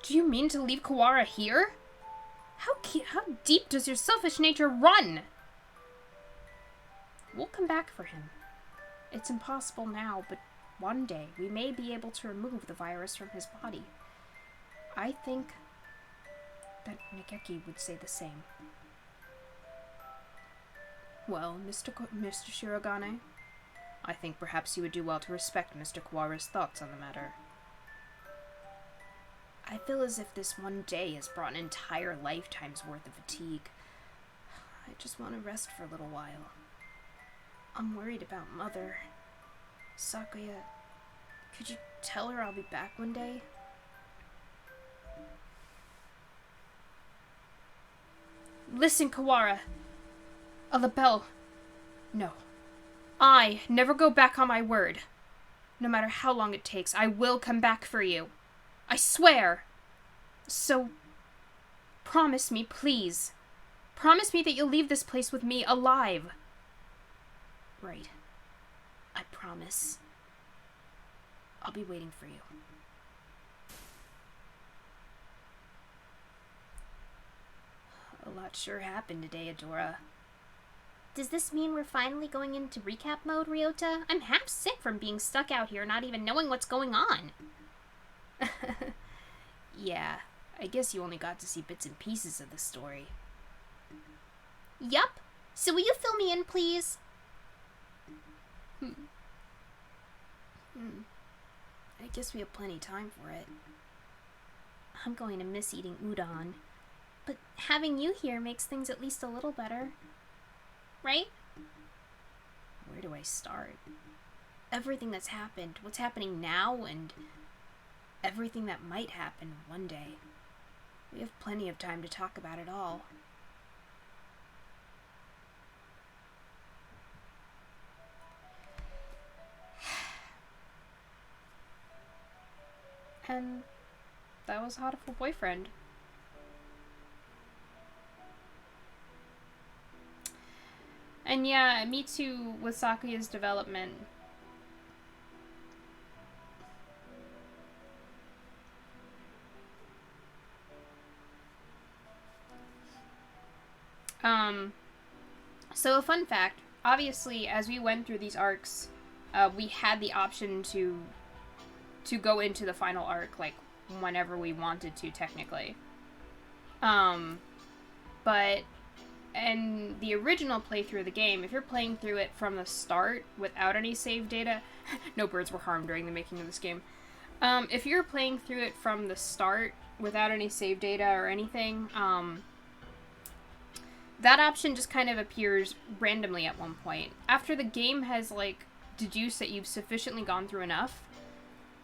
Do you mean to leave Kawara here? How deep does your selfish nature run? We'll come back for him. It's impossible now, but one day we may be able to remove the virus from his body. I think that Nageki would say the same. Well, Mr. Shirogane, I think perhaps you would do well to respect Mr. Kawara's thoughts on the matter. I feel as if this one day has brought an entire lifetime's worth of fatigue. I just want to rest for a little while. I'm worried about Mother. Sakuya, could you tell her I'll be back one day? Listen, Kawara. A lapel. No. I never go back on my word. No matter how long it takes, I will come back for you. I swear. So, promise me, please. Promise me that you'll leave this place with me alive. Right. I promise. I'll be waiting for you. A lot sure happened today, Adora. Does this mean we're finally going into recap mode, Ryota? I'm half sick from being stuck out here not even knowing what's going on. Yeah, I guess you only got to see bits and pieces of the story. Yup. So will you fill me in, please? I guess we have plenty time for it. I'm going to miss eating udon. But having you here makes things at least a little better. Right? Where do I start? Everything that's happened, what's happening now, and everything that might happen one day. We have plenty of time to talk about it all. And that was Hatoful Boyfriend. And yeah, me too with Sakuya's development. So a fun fact, obviously, as we went through these arcs, we had the option to go into the final arc, like, whenever we wanted to, technically. But in the original playthrough of the game, if you're playing through it from the start without any save data, no birds were harmed during the making of this game. If you're playing through it from the start without any save data or anything, that option just kind of appears randomly at one point. After the game has, like, deduced that you've sufficiently gone through enough,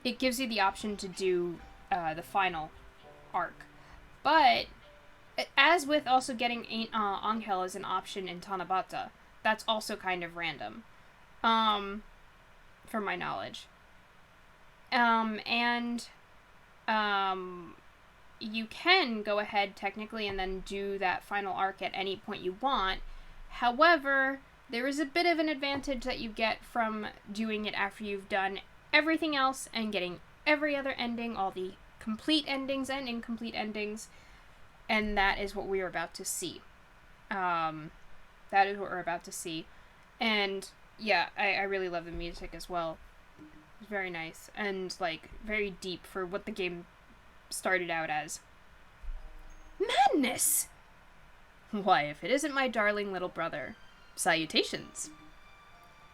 it gives you the option to do the final arc. But as with also getting Angel as an option in Tanabata, that's also kind of random, from my knowledge. You can go ahead technically and then do that final arc at any point you want. However, there is a bit of an advantage that you get from doing it after you've done everything else and getting every other ending, all the complete endings and incomplete endings. And that is what we are about to see. And yeah, I really love the music as well. It's very nice. And, like, very deep for what the game started out as. Madness! Why, if it isn't my darling little brother. Salutations.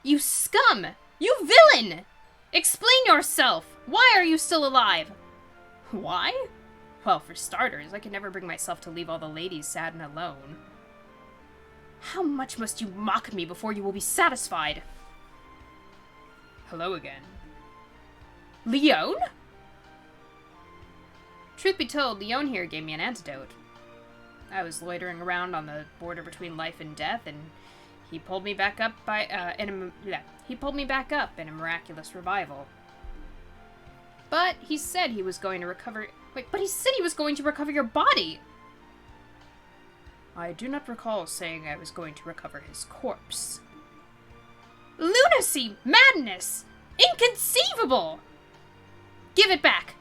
You scum! You villain! Explain yourself! Why are you still alive? Why? Well, for starters, I could never bring myself to leave all the ladies sad and alone. How much must you mock me before you will be satisfied? Hello again. Leon? Truth be told, Leon here gave me an antidote. I was loitering around on the border between life and death, and he pulled me back up in a miraculous revival. But he said he was going to recover. Wait, but he said he was going to recover your body! I do not recall saying I was going to recover his corpse. Lunacy! Madness! Inconceivable! Give it back!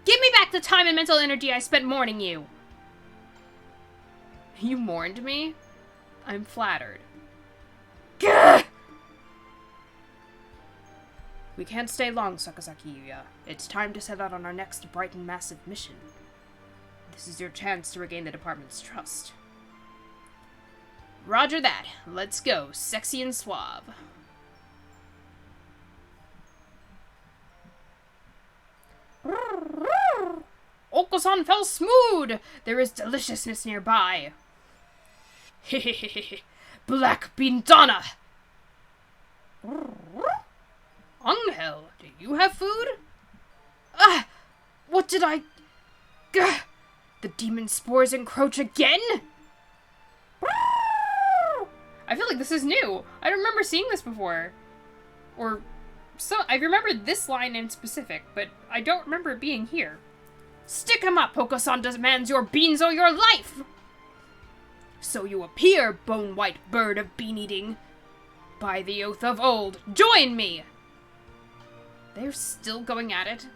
Give me back the time and mental energy I spent mourning you! You mourned me? I'm flattered. Gah! We can't stay long, Sakazaki Yuya. It's time to set out on our next bright and massive mission. This is your chance to regain the department's trust. Roger that. Let's go, sexy and suave. Oko-san fell smooth! There is deliciousness nearby. Hehehehe. Black Bintana! Angel, do you have food? Ah! What did I... Gah! The demon spores encroach again? I feel like this is new. I don't remember seeing this before. Or... So, I remember this line in specific, but I don't remember it being here. Stick 'em up, Oko-san demands your beans or your life! So you appear, bone-white bird of bean-eating. By the oath of old, join me! They're still going at it.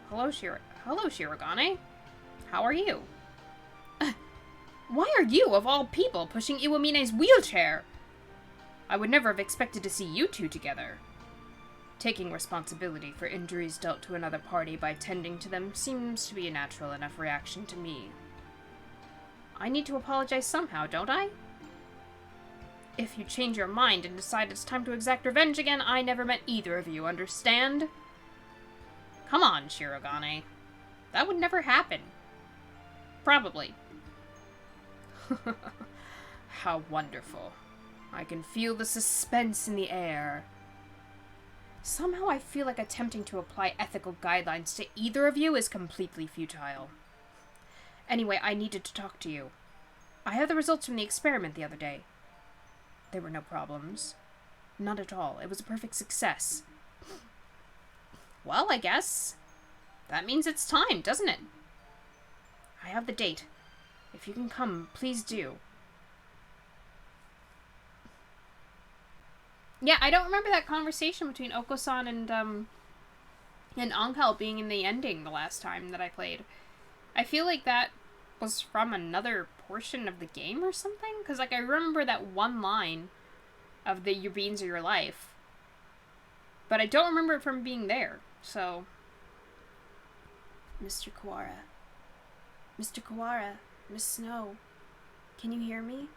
Hello, Shirogane. How are you? Why are you, of all people, pushing Iwamine's wheelchair? I would never have expected to see you two together. Taking responsibility for injuries dealt to another party by tending to them seems to be a natural enough reaction to me. I need to apologize somehow, don't I? If you change your mind and decide it's time to exact revenge again, I never met either of you, understand? Come on, Shirogane. That would never happen. Probably. How wonderful. I can feel the suspense in the air. Somehow I feel like attempting to apply ethical guidelines to either of you is completely futile. Anyway, I needed to talk to you. I have the results from the experiment the other day. There were no problems. Not at all. It was a perfect success. Well, I guess. That means it's time, doesn't it? I have the date. If you can come, please do. Yeah, I don't remember that conversation between Oko-san and, And Angel being in the ending the last time that I played. I feel like that was from another portion of the game or something? Because, like, I remember that one line of the Your Beans Are Your Life. But I don't remember it from being there, so... Mr. Kawara. Mr. Kawara. Miss Snow. Can you hear me?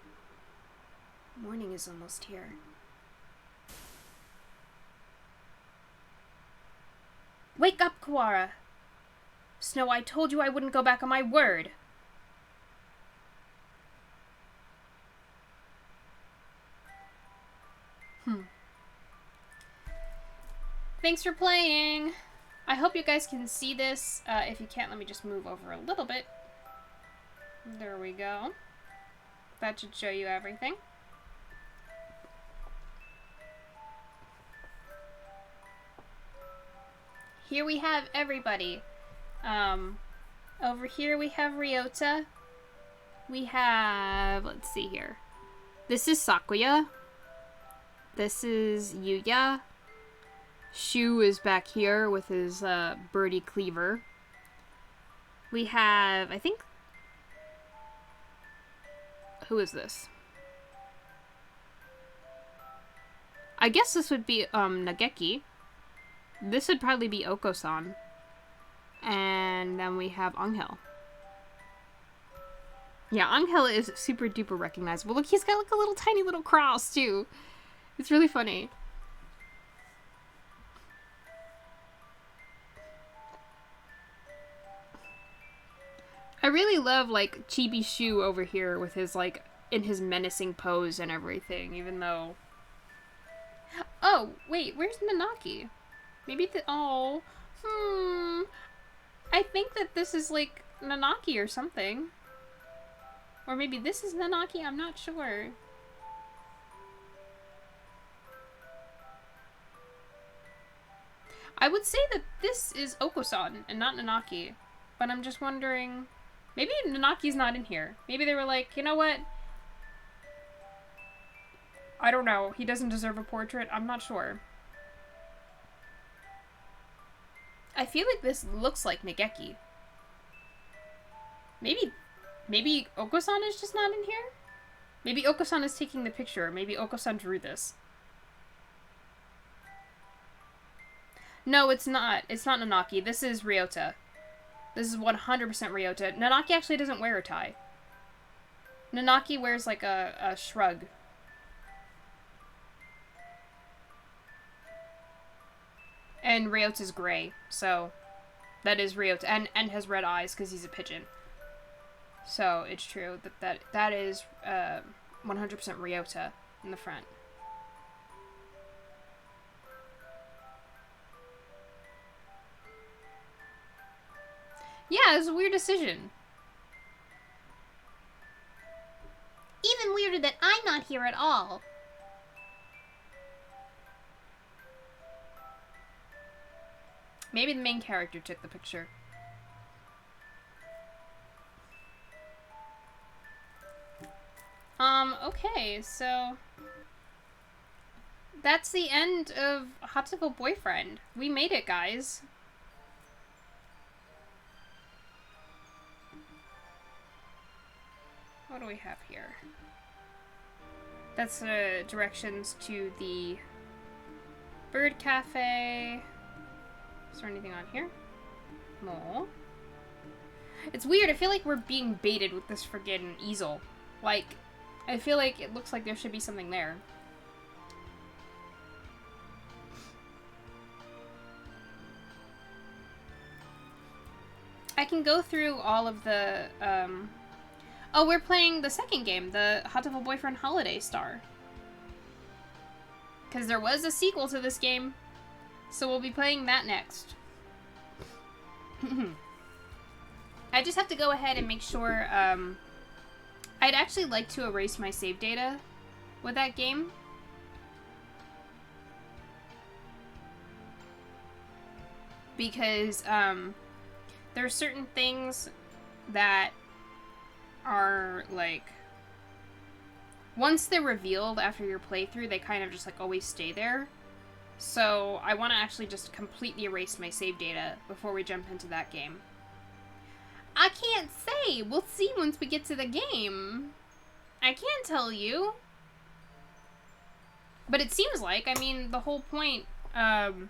Morning is almost here. Wake up, Kawara! Snow, I told you I wouldn't go back on my word! Thanks for playing! I hope you guys can see this. If you can't, let me just move over a little bit. There we go. That should show you everything. Here we have everybody. Over here we have Ryota. We have, let's see here. This is Sakuya. This is Yuya. Shu is back here with his birdie cleaver. We have, I think, who is this? I guess this would be Nageki. This would probably be Oko-san. And then we have Angel. Yeah, Angel is super duper recognizable. Look, he's got like a little tiny little cross too. It's really funny. I really love like Chibi Shu over here with his like in his menacing pose and everything, even though... Oh, wait, where's Nanaki? Maybe I think that this is like Nanaki or something. Or maybe this is Nanaki, I'm not sure. I would say that this is Oko-san and not Nanaki. But I'm just wondering... Maybe Nanaki's not in here. Maybe they were like, you know what? I don't know. He doesn't deserve a portrait. I'm not sure. I feel like this looks like Nageki. Maybe Oko-san is just not in here? Maybe Oko-san is taking the picture. Maybe Oko-san drew this. No, it's not. It's not Nanaki. This is Ryota. This is 100% Ryota. Nanaki actually doesn't wear a tie. Nanaki wears like a shrug. And Ryota's gray, so that is Ryota. And has red eyes because he's a pigeon. So it's true that is 100% Ryota in the front. Yeah, it was a weird decision. Even weirder that I'm not here at all. Maybe the main character took the picture. Okay, so... That's the end of Hatoful Boyfriend. We made it, guys. What do we have here? That's directions to the Bird Cafe. Is there anything on here? No. It's weird. I feel like we're being baited with this friggin' easel. Like, I feel like it looks like there should be something there. I can go through all of the, Oh, we're playing the second game, the Hatoful Boyfriend Holiday Star. Because there was a sequel to this game, so we'll be playing that next. I just have to go ahead and make sure, I'd actually like to erase my save data with that game. Because, there are certain things that are, like, once they're revealed after your playthrough, they kind of just, like, always stay there. So I want to actually just completely erase my save data before we jump into that game. I can't say. We'll see once we get to the game. I can't tell you. But it seems like, I mean, the whole point of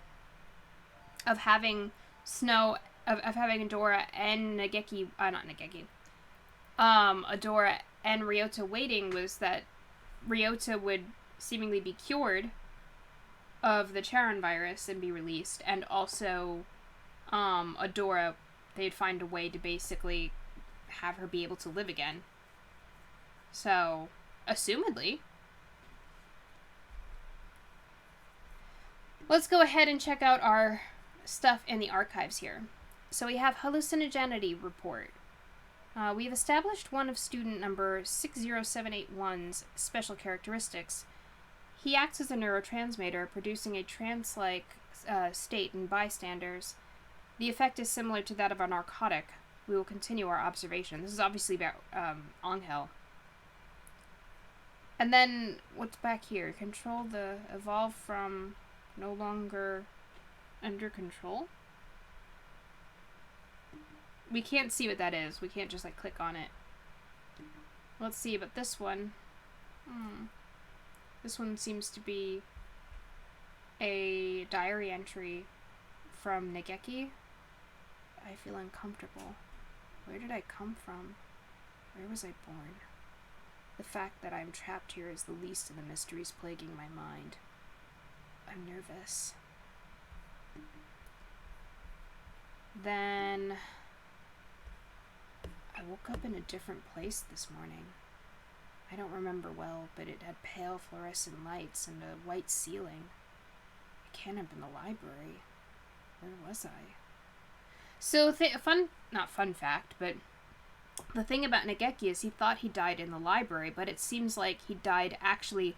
having Snow, of having Adora and Nageki, not Nageki, Adora and Ryota waiting was that Ryota would seemingly be cured of the Charon virus and be released, and also Adora, they'd find a way to basically have her be able to live again. So, assumedly. Let's go ahead and check out our stuff in the archives here. So we have hallucinogenity report. We've established one of student number 60781's special characteristics. He acts as a neurotransmitter, producing a trance-like state in bystanders. The effect is similar to that of a narcotic. We will continue our observation. This is obviously about Angel. And then, what's back here? Control the evolve from no longer under control? We can't see what that is. We can't just, like, click on it. Let's see, but this one... This one seems to be a diary entry from Nageki. I feel uncomfortable. Where did I come from? Where was I born? The fact that I'm trapped here is the least of the mysteries plaguing my mind. I'm nervous. Then I woke up in a different place this morning. I don't remember well, but it had pale fluorescent lights and a white ceiling. It can't have been the library. Where was I? So, not fun fact, but the thing about Nageki is he thought he died in the library, but it seems like he died actually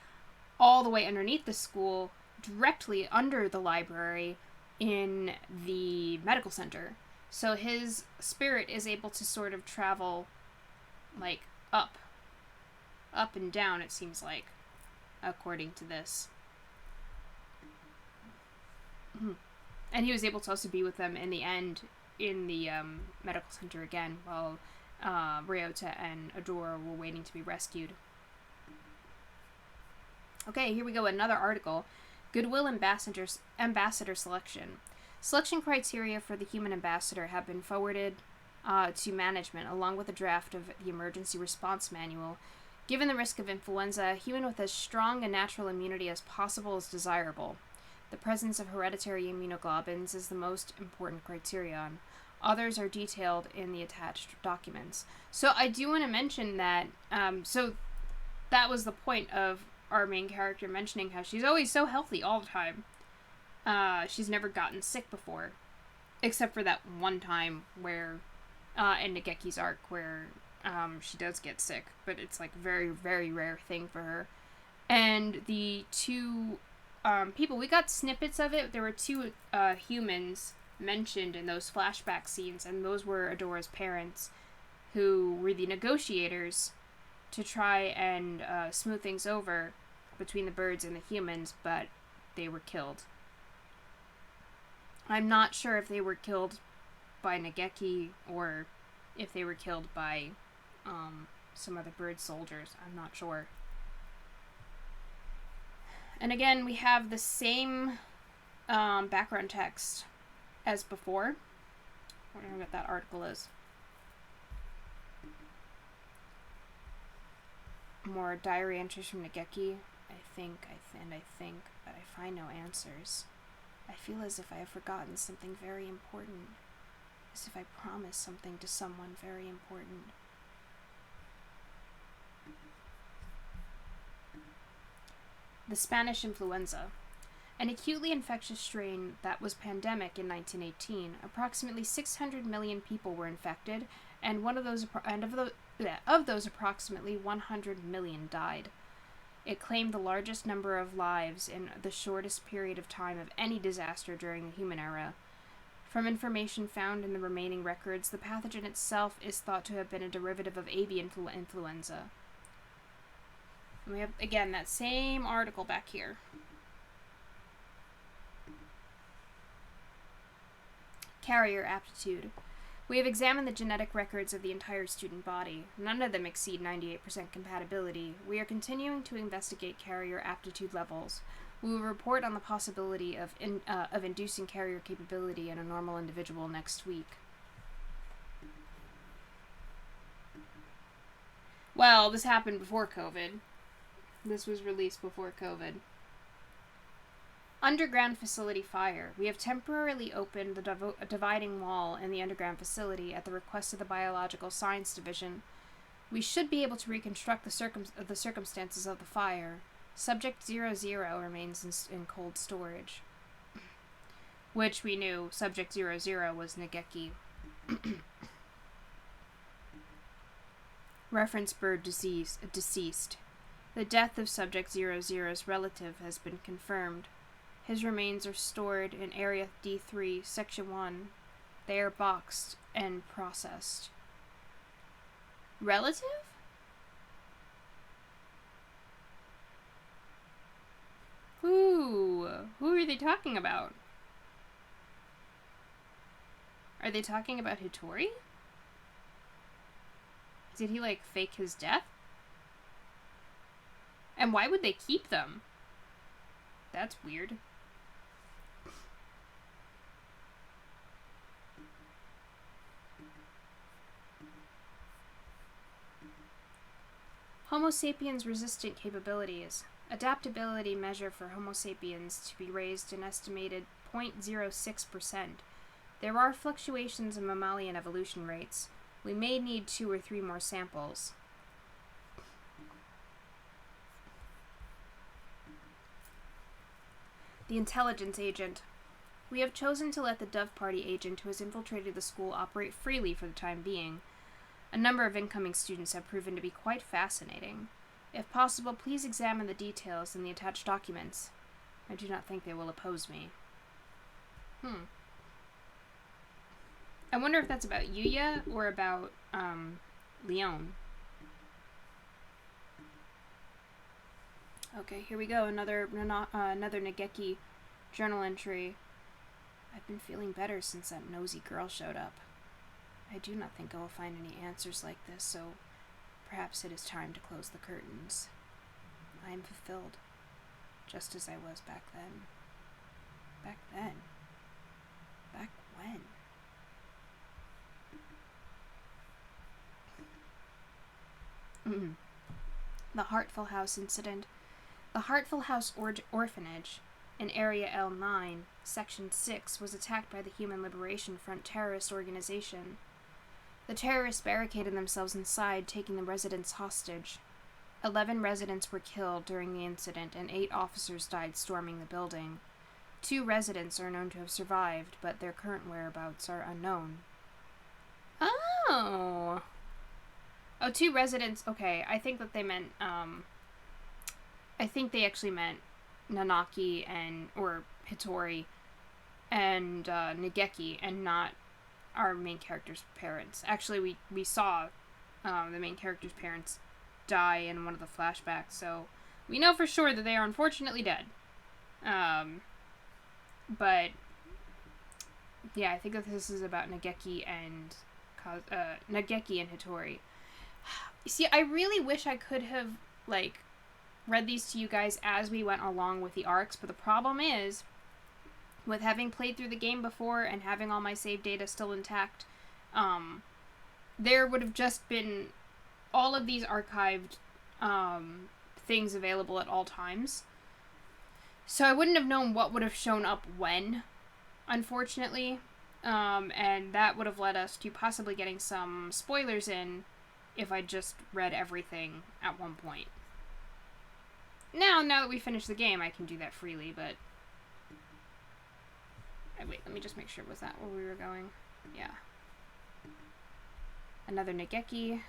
all the way underneath the school, directly under the library in the medical center. So his spirit is able to sort of travel, like, up and down, it seems like, according to this. And he was able to also be with them in the end in the medical center again, while Ryota and Adora were waiting to be rescued. Okay, here we go, another article. Goodwill Ambassador Selection. Selection criteria for the human ambassador have been forwarded to management, along with a draft of the emergency response manual. Given the risk of influenza, a human with as strong a natural immunity as possible is desirable. The presence of hereditary immunoglobulins is the most important criterion. Others are detailed in the attached documents. So I do want to mention that, so that was the point of our main character mentioning how she's always so healthy all the time. She's never gotten sick before. Except for that one time where, in Nageki's arc, where she does get sick. But it's like a very, very rare thing for her. And the two people, we got snippets of it. There were two humans mentioned in those flashback scenes, and those were Adora's parents, who were the negotiators to try and smooth things over between the birds and the humans, but they were killed. I'm not sure if they were killed by Nageki or if they were killed by some other bird soldiers. I'm not sure. And again, we have the same background text as before. I wonder what that article is. More diary entries from Nageki. I think, but I find no answers. I feel as if I have forgotten something very important. As if I promised something to someone very important. The Spanish influenza. An acutely infectious strain that was pandemic in 1918. Approximately 600 million people were infected, and of those approximately 100 million died. It claimed the largest number of lives in the shortest period of time of any disaster during the human era. From information found in the remaining records, the pathogen itself is thought to have been a derivative of avian influenza. And we have, again, that same article back here. Carrier aptitude. We have examined the genetic records of the entire student body. None of them exceed 98% compatibility. We are continuing to investigate carrier aptitude levels. We will report on the possibility of inducing carrier capability in a normal individual next week. Well, this happened before COVID. This was released before COVID. Underground facility fire. We have temporarily opened the dividing wall in the underground facility at the request of the Biological Science Division. We should be able to reconstruct the circumstances of the fire. Subject 00 remains in cold storage. Which we knew Subject 00 was Nageki. Reference bird deceased. The death of Subject 00's relative has been confirmed. His remains are stored in Area D3, Section 1. They are boxed and processed. Relative? Who are they talking about? Are they talking about Hitori? Did he, like, fake his death? And why would they keep them? That's weird. Homo sapiens resistant capabilities. Adaptability measure for Homo sapiens to be raised an estimated 0.06%. There are fluctuations in mammalian evolution rates. We may need 2 or 3 more samples. The intelligence agent. We have chosen to let the Dove Party agent who has infiltrated the school operate freely for the time being. A number of incoming students have proven to be quite fascinating. If possible, please examine the details in the attached documents. I do not think they will oppose me. I wonder if that's about Yuya or about, Leon. Okay, here we go. Another Nageki journal entry. I've been feeling better since that nosy girl showed up. I do not think I will find any answers like this, so perhaps it is time to close the curtains. I am fulfilled, just as I was back then. Back then? Back when? The Hatoful House incident. The Hatoful House orphanage in Area L9, Section 6, was attacked by the Human Liberation Front terrorist organization. The terrorists barricaded themselves inside, taking the residents hostage. 11 residents were killed during the incident, and 8 officers died storming the building. 2 residents are known to have survived, but their current whereabouts are unknown. Oh, 2 residents. Okay, I think that they meant, I think they actually meant Nanaki or Hitori and Nageki, and not our main character's parents. Actually, we saw the main character's parents die in one of the flashbacks, so we know for sure that they are unfortunately dead. But yeah, I think that this is about Nageki and Hitori. See, I really wish I could have, like, read these to you guys as we went along with the arcs, but the problem is, with having played through the game before and having all my save data still intact, there would have just been all of these archived things available at all times. So I wouldn't have known what would have shown up when, unfortunately. And that would have led us to possibly getting some spoilers in if I just read everything at one point. Now that we finished the game, I can do that freely, but... Wait, let me just make sure. Was that where we were going? Yeah. Another Nageki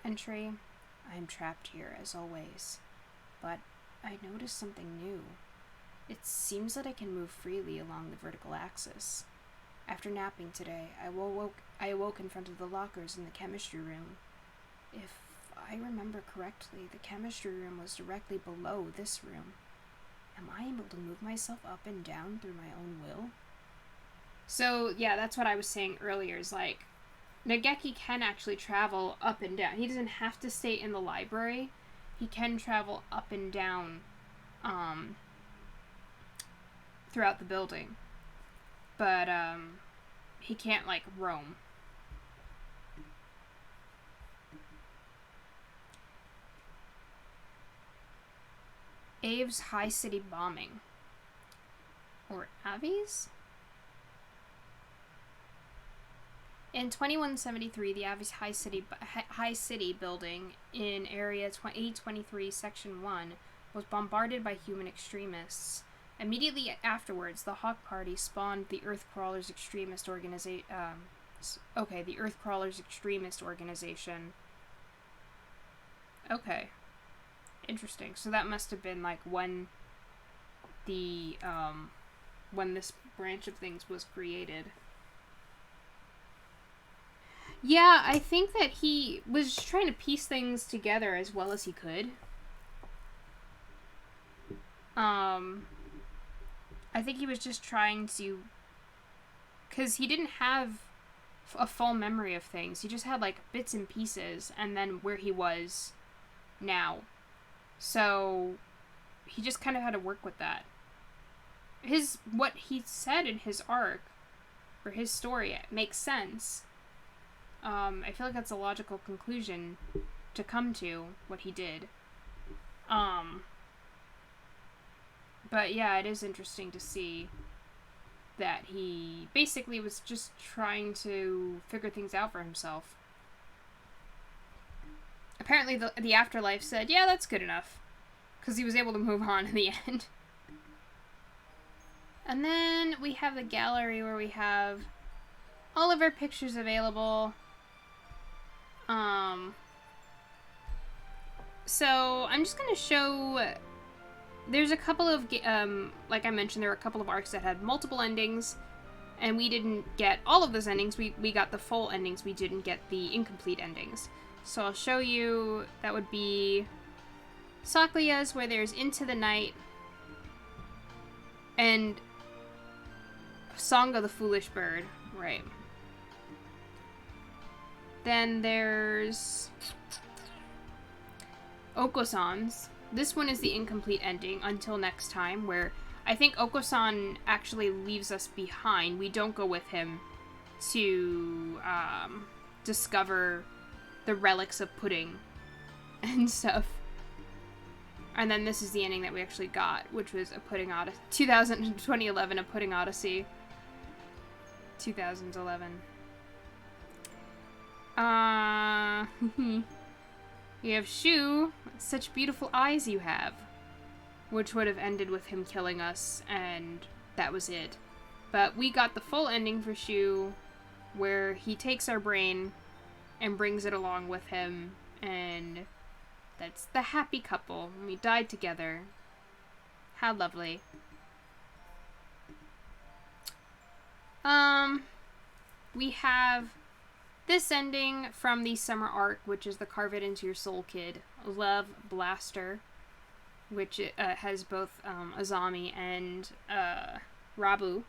entry. I am trapped here, as always. But I noticed something new. It seems that I can move freely along the vertical axis. After napping today, I awoke in front of the lockers in the chemistry room. If I remember correctly, the chemistry room was directly below this room. Am I able to move myself up and down through my own will? So, yeah, that's what I was saying earlier, is like, Nageki can actually travel up and down. He doesn't have to stay in the library. He can travel up and down throughout the building. But he can't, like, roam. Abe's High City Bombing. Or Avi's? In 2173, the Avi's High City building in Area 823, Section 1 was bombarded by human extremists. Immediately afterwards, the Hawk Party spawned the Earthcrawlers Extremist Organization. The Earthcrawlers Extremist Organization. Okay. Interesting. So that must have been, like, when the, when this branch of things was created. Yeah, I think that he was trying to piece things together as well as he could. I think he was just trying to... Because he didn't have a full memory of things. He just had, like, bits and pieces, and then where he was now. So, he just kind of had to work with that. What he said in his arc, or his story, makes sense. I feel like that's a logical conclusion to come to, what he did. But yeah, it is interesting to see that he basically was just trying to figure things out for himself. Apparently the afterlife said, yeah, that's good enough. Because he was able to move on in the end. And then we have the gallery where we have all of our pictures available. So I'm just going to show... There's a couple of, like I mentioned, there were a couple of arcs that had multiple endings, and we didn't get all of those endings. We got the full endings, we didn't get the incomplete endings. So I'll show you, that would be Sakuya's, where there's Into the Night, and Song of the Foolish Bird, right. Then there's Oko-san's. This one is the incomplete ending, Until Next Time, where I think Oko-san actually leaves us behind. We don't go with him to discover the relics of pudding and stuff. And then this is the ending that we actually got, which was A Pudding Odyssey. 2011, A Pudding Odyssey. 2011. You have Shu, such beautiful eyes you have. Which would have ended with him killing us, and that was it. But we got the full ending for Shu, where he takes our brain and brings it along with him, and that's the happy couple. We died together. How lovely. We have this ending from the summer arc, which is the Carve It Into Your Soul Kid Love Blaster, which has both Azami and Rabu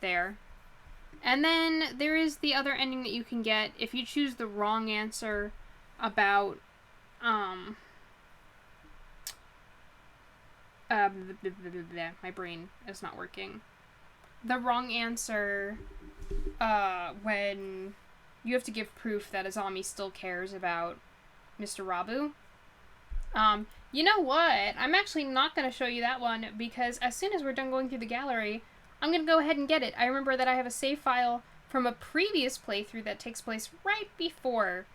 there. And then there is the other ending that you can get if you choose the wrong answer about my brain is not working. The wrong answer when you have to give proof that Azami still cares about Mr. Rabu. You know what? I'm actually not going to show you that one, because as soon as we're done going through the gallery, I'm going to go ahead and get it. I remember that I have a save file from a previous playthrough that takes place right before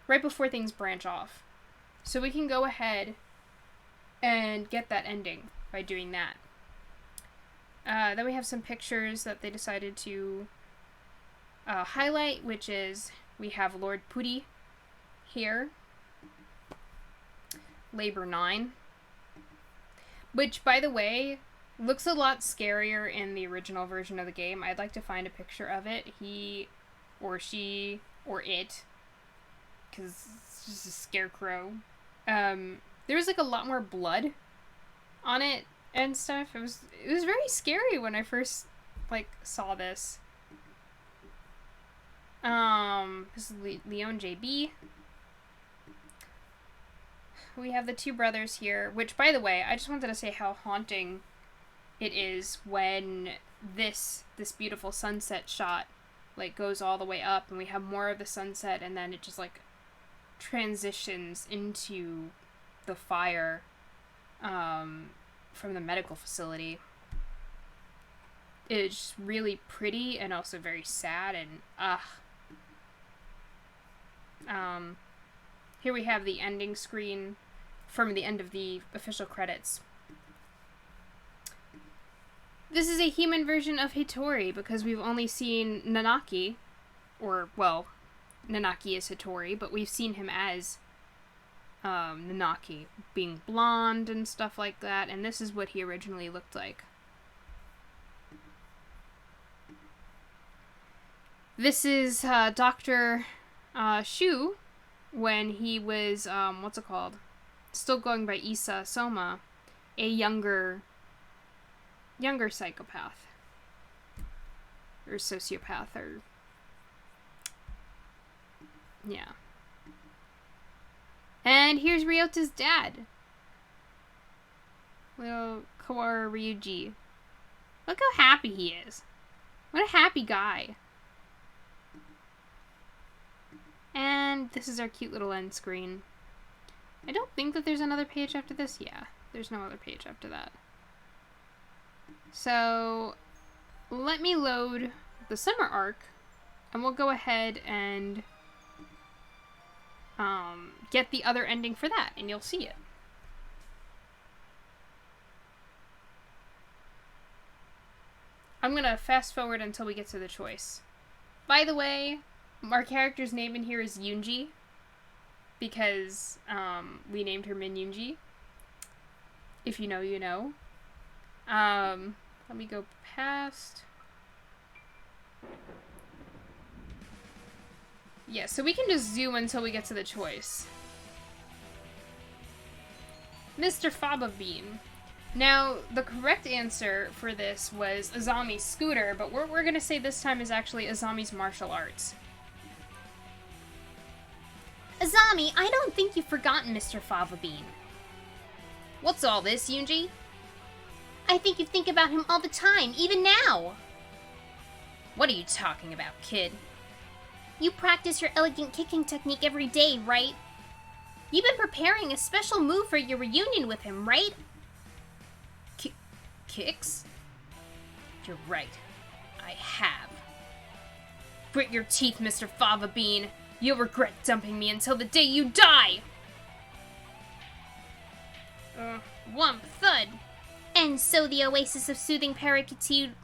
right before things branch off. So we can go ahead and get that ending by doing that. Then we have some pictures that they decided to highlight, which is, we have Lord Puri here. Labor 9. Which, by the way, looks a lot scarier in the original version of the game. I'd like to find a picture of it. He, or she, or it, because it's just a scarecrow. There's like a lot more blood on it and stuff. It was very scary when I first like saw this. This is Leon JB. We have the two brothers here, which, by the way, I just wanted to say how haunting it is when this beautiful sunset shot like goes all the way up and we have more of the sunset and then it just like transitions into the fire from the medical facility. It's really pretty and also very sad and here we have the ending screen from the end of the official credits. This is a human version of Hitori because we've only seen Nanaki, or, well, Nanaki is Hitori, but we've seen him as Nanaki, being blonde and stuff like that, and this is what he originally looked like. This is Dr. Shu when he was, still going by Issa Soma, a younger psychopath. Or sociopath, or... yeah. And here's Ryota's dad. Little Kawara Ryuji. Look how happy he is. What a happy guy. And this is our cute little end screen. I don't think that there's another page after this. Yeah, there's no other page after that. So, let me load the summer arc, and we'll go ahead and get the other ending for that, and you'll see it. I'm gonna fast forward until we get to the choice. By the way, our character's name in here is Yoonji, because we named her Min Yoonji. If you know, you know. Let me go past. Yeah, so we can just zoom until we get to the choice. Mr. Faba Bean. Now, the correct answer for this was Azami's scooter, but what we're gonna say this time is actually Azami's martial arts. Azami, I don't think you've forgotten Mr. Fava Bean. What's all this, Yoonji? I think you think about him all the time, even now. What are you talking about, kid? You practice your elegant kicking technique every day, right? You've been preparing a special move for your reunion with him, right? Kicks? You're right. I have. Grit your teeth, Mr. Fava Bean. You'll regret dumping me until the day you die! Whump, thud. And so the oasis of soothing parakeetude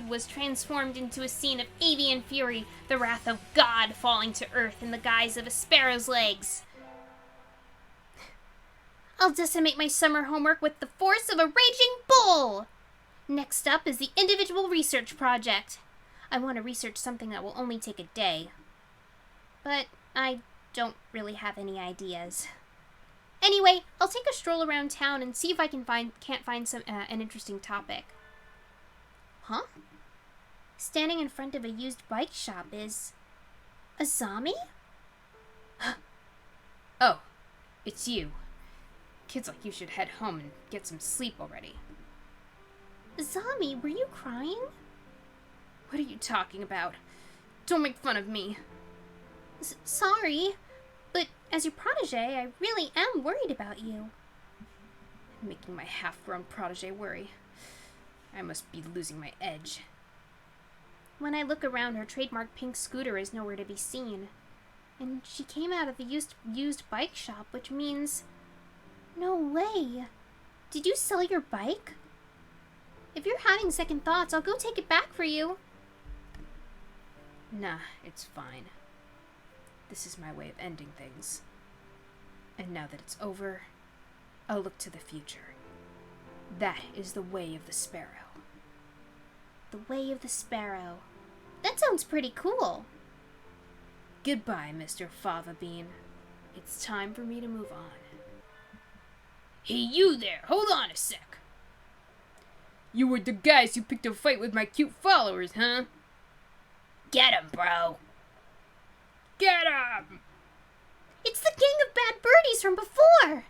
was transformed into a scene of avian fury, the wrath of God falling to earth in the guise of a sparrow's legs. I'll decimate my summer homework with the force of a raging bull! Next up is the individual research project. I want to research something that will only take a day. But I don't really have any ideas. Anyway, I'll take a stroll around town and see if I can't find some an interesting topic. Huh? Standing in front of a used bike shop is Azami? Oh, it's you. Kids like you should head home and get some sleep already. Azami, were you crying? What are you talking about? Don't make fun of me. Sorry, but as your protege, I really am worried about you. Making my half-grown protege worry. I must be losing my edge. When I look around, her trademark pink scooter is nowhere to be seen. And she came out of the used bike shop, which means... No way. Did you sell your bike? If you're having second thoughts, I'll go take it back for you. Nah, it's fine. This is my way of ending things. And now that it's over, I'll look to the future. That is the way of the sparrow. The way of the sparrow. That sounds pretty cool. Goodbye, Mr. Fava Bean. It's time for me to move on. Hey, you there, hold on a sec. You were the guys who picked a fight with my cute followers, huh? Get 'em, bro. Get 'em! It's the gang of bad birdies from before!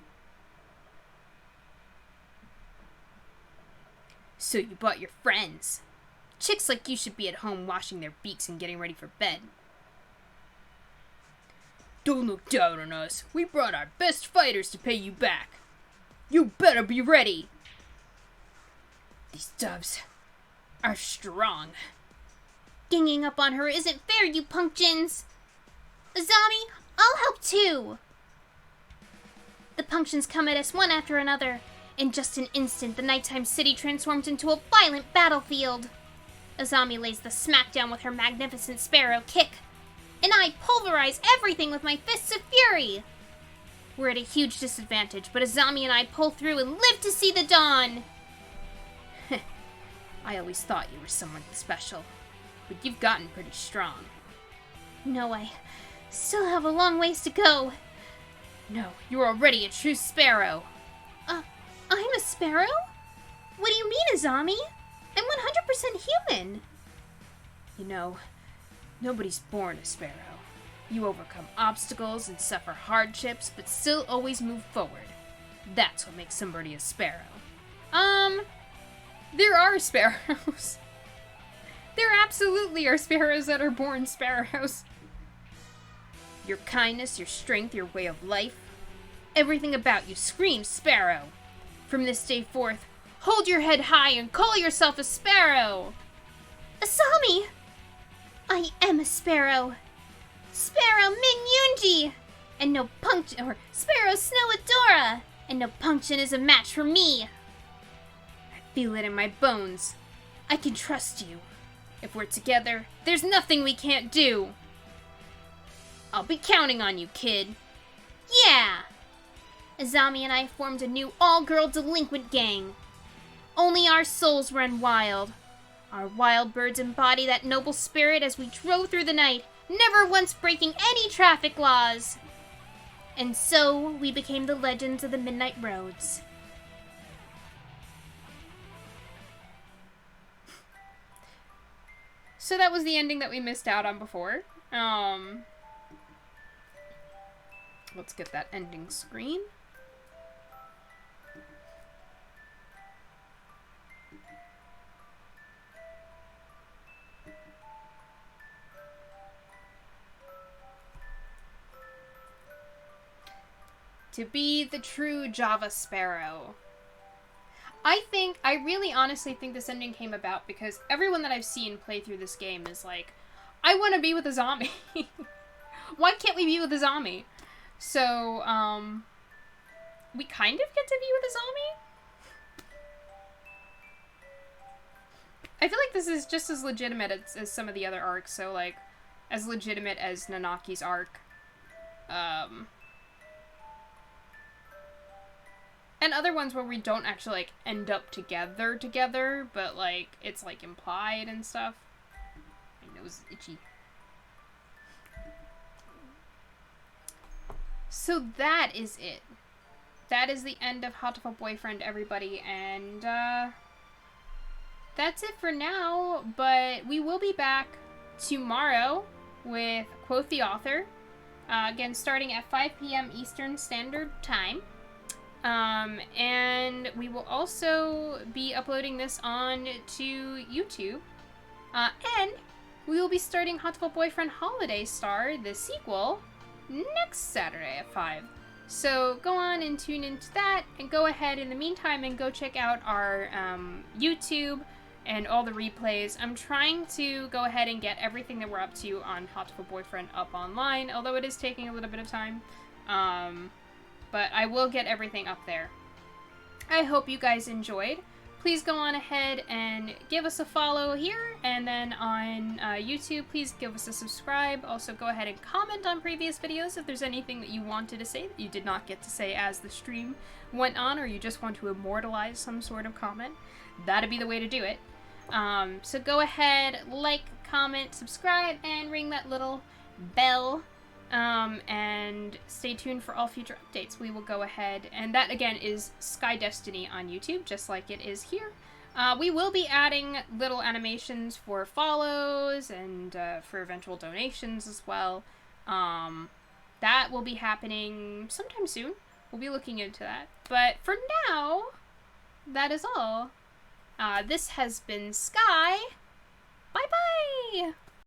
So you brought your friends. Chicks like you should be at home washing their beaks and getting ready for bed. Don't look down on us. We brought our best fighters to pay you back. You better be ready. These doves are strong. Ganging up on her isn't fair, you pumpkins! Azami, I'll help too! The pumpkins come at us one after another. In just an instant, the nighttime city transforms into a violent battlefield. Azami lays the smackdown with her magnificent sparrow kick, and I pulverize everything with my fists of fury. We're at a huge disadvantage, but Azami and I pull through and live to see the dawn. I always thought you were someone special, but you've gotten pretty strong. No, I still have a long ways to go. No, you're already a true sparrow. I'm a sparrow? What do you mean, Azami? I'm 100% human. You know, nobody's born a sparrow. You overcome obstacles and suffer hardships, but still always move forward. That's what makes somebody a sparrow. There are sparrows. There absolutely are sparrows that are born sparrows. Your kindness, your strength, your way of life, everything about you screams sparrow. From this day forth, hold your head high and call yourself a sparrow. Asami! I am a sparrow. Sparrow Ming Yunji! And no punction, or Sparrow Snow Adora! And no punction is a match for me. I feel it in my bones. I can trust you. If we're together, there's nothing we can't do. I'll be counting on you, kid. Yeah! Azami and I formed a new all-girl delinquent gang. Only our souls run wild. Our wild birds embody that noble spirit as we drove through the night, never once breaking any traffic laws. And so, we became the legends of the Midnight Roads. So that was the ending that we missed out on before. Let's get that ending screen. To be the true Java Sparrow. I really honestly think this ending came about because everyone that I've seen play through this game is like, I want to be with a zombie. Why can't we be with a zombie? So, we kind of get to be with a zombie? I feel like this is just as legitimate as some of the other arcs, so, like, as legitimate as Nanaki's arc. And other ones where we don't actually, like, end up together, but, like, it's, like, implied and stuff. My nose is itchy. So that is it. That is the end of Hatoful Boyfriend, everybody, and, that's it for now, but we will be back tomorrow with Quoth the Author, again, starting at 5 p.m. Eastern Standard Time. And we will also be uploading this on to YouTube. And we will be starting Hatoful Boyfriend Holiday Star, the sequel, next Saturday at 5. So go on and tune into that, and go ahead in the meantime and go check out our YouTube and all the replays. I'm trying to go ahead and get everything that we're up to on Hatoful Boyfriend up online, although it is taking a little bit of time. But I will get everything up there. I hope you guys enjoyed. Please go on ahead and give us a follow here, and then on YouTube, please give us a subscribe. Also, go ahead and comment on previous videos if there's anything that you wanted to say that you did not get to say as the stream went on, or you just want to immortalize some sort of comment. That'd be the way to do it. So go ahead, like, comment, subscribe, and ring that little bell. And stay tuned for all future updates. We will go ahead, and that again is Sky Destiny on YouTube, just like it is here. We will be adding little animations for follows and for eventual donations as well. That will be happening sometime soon. We'll be looking into that. But for now, that is all. This has been Sky. Bye-bye!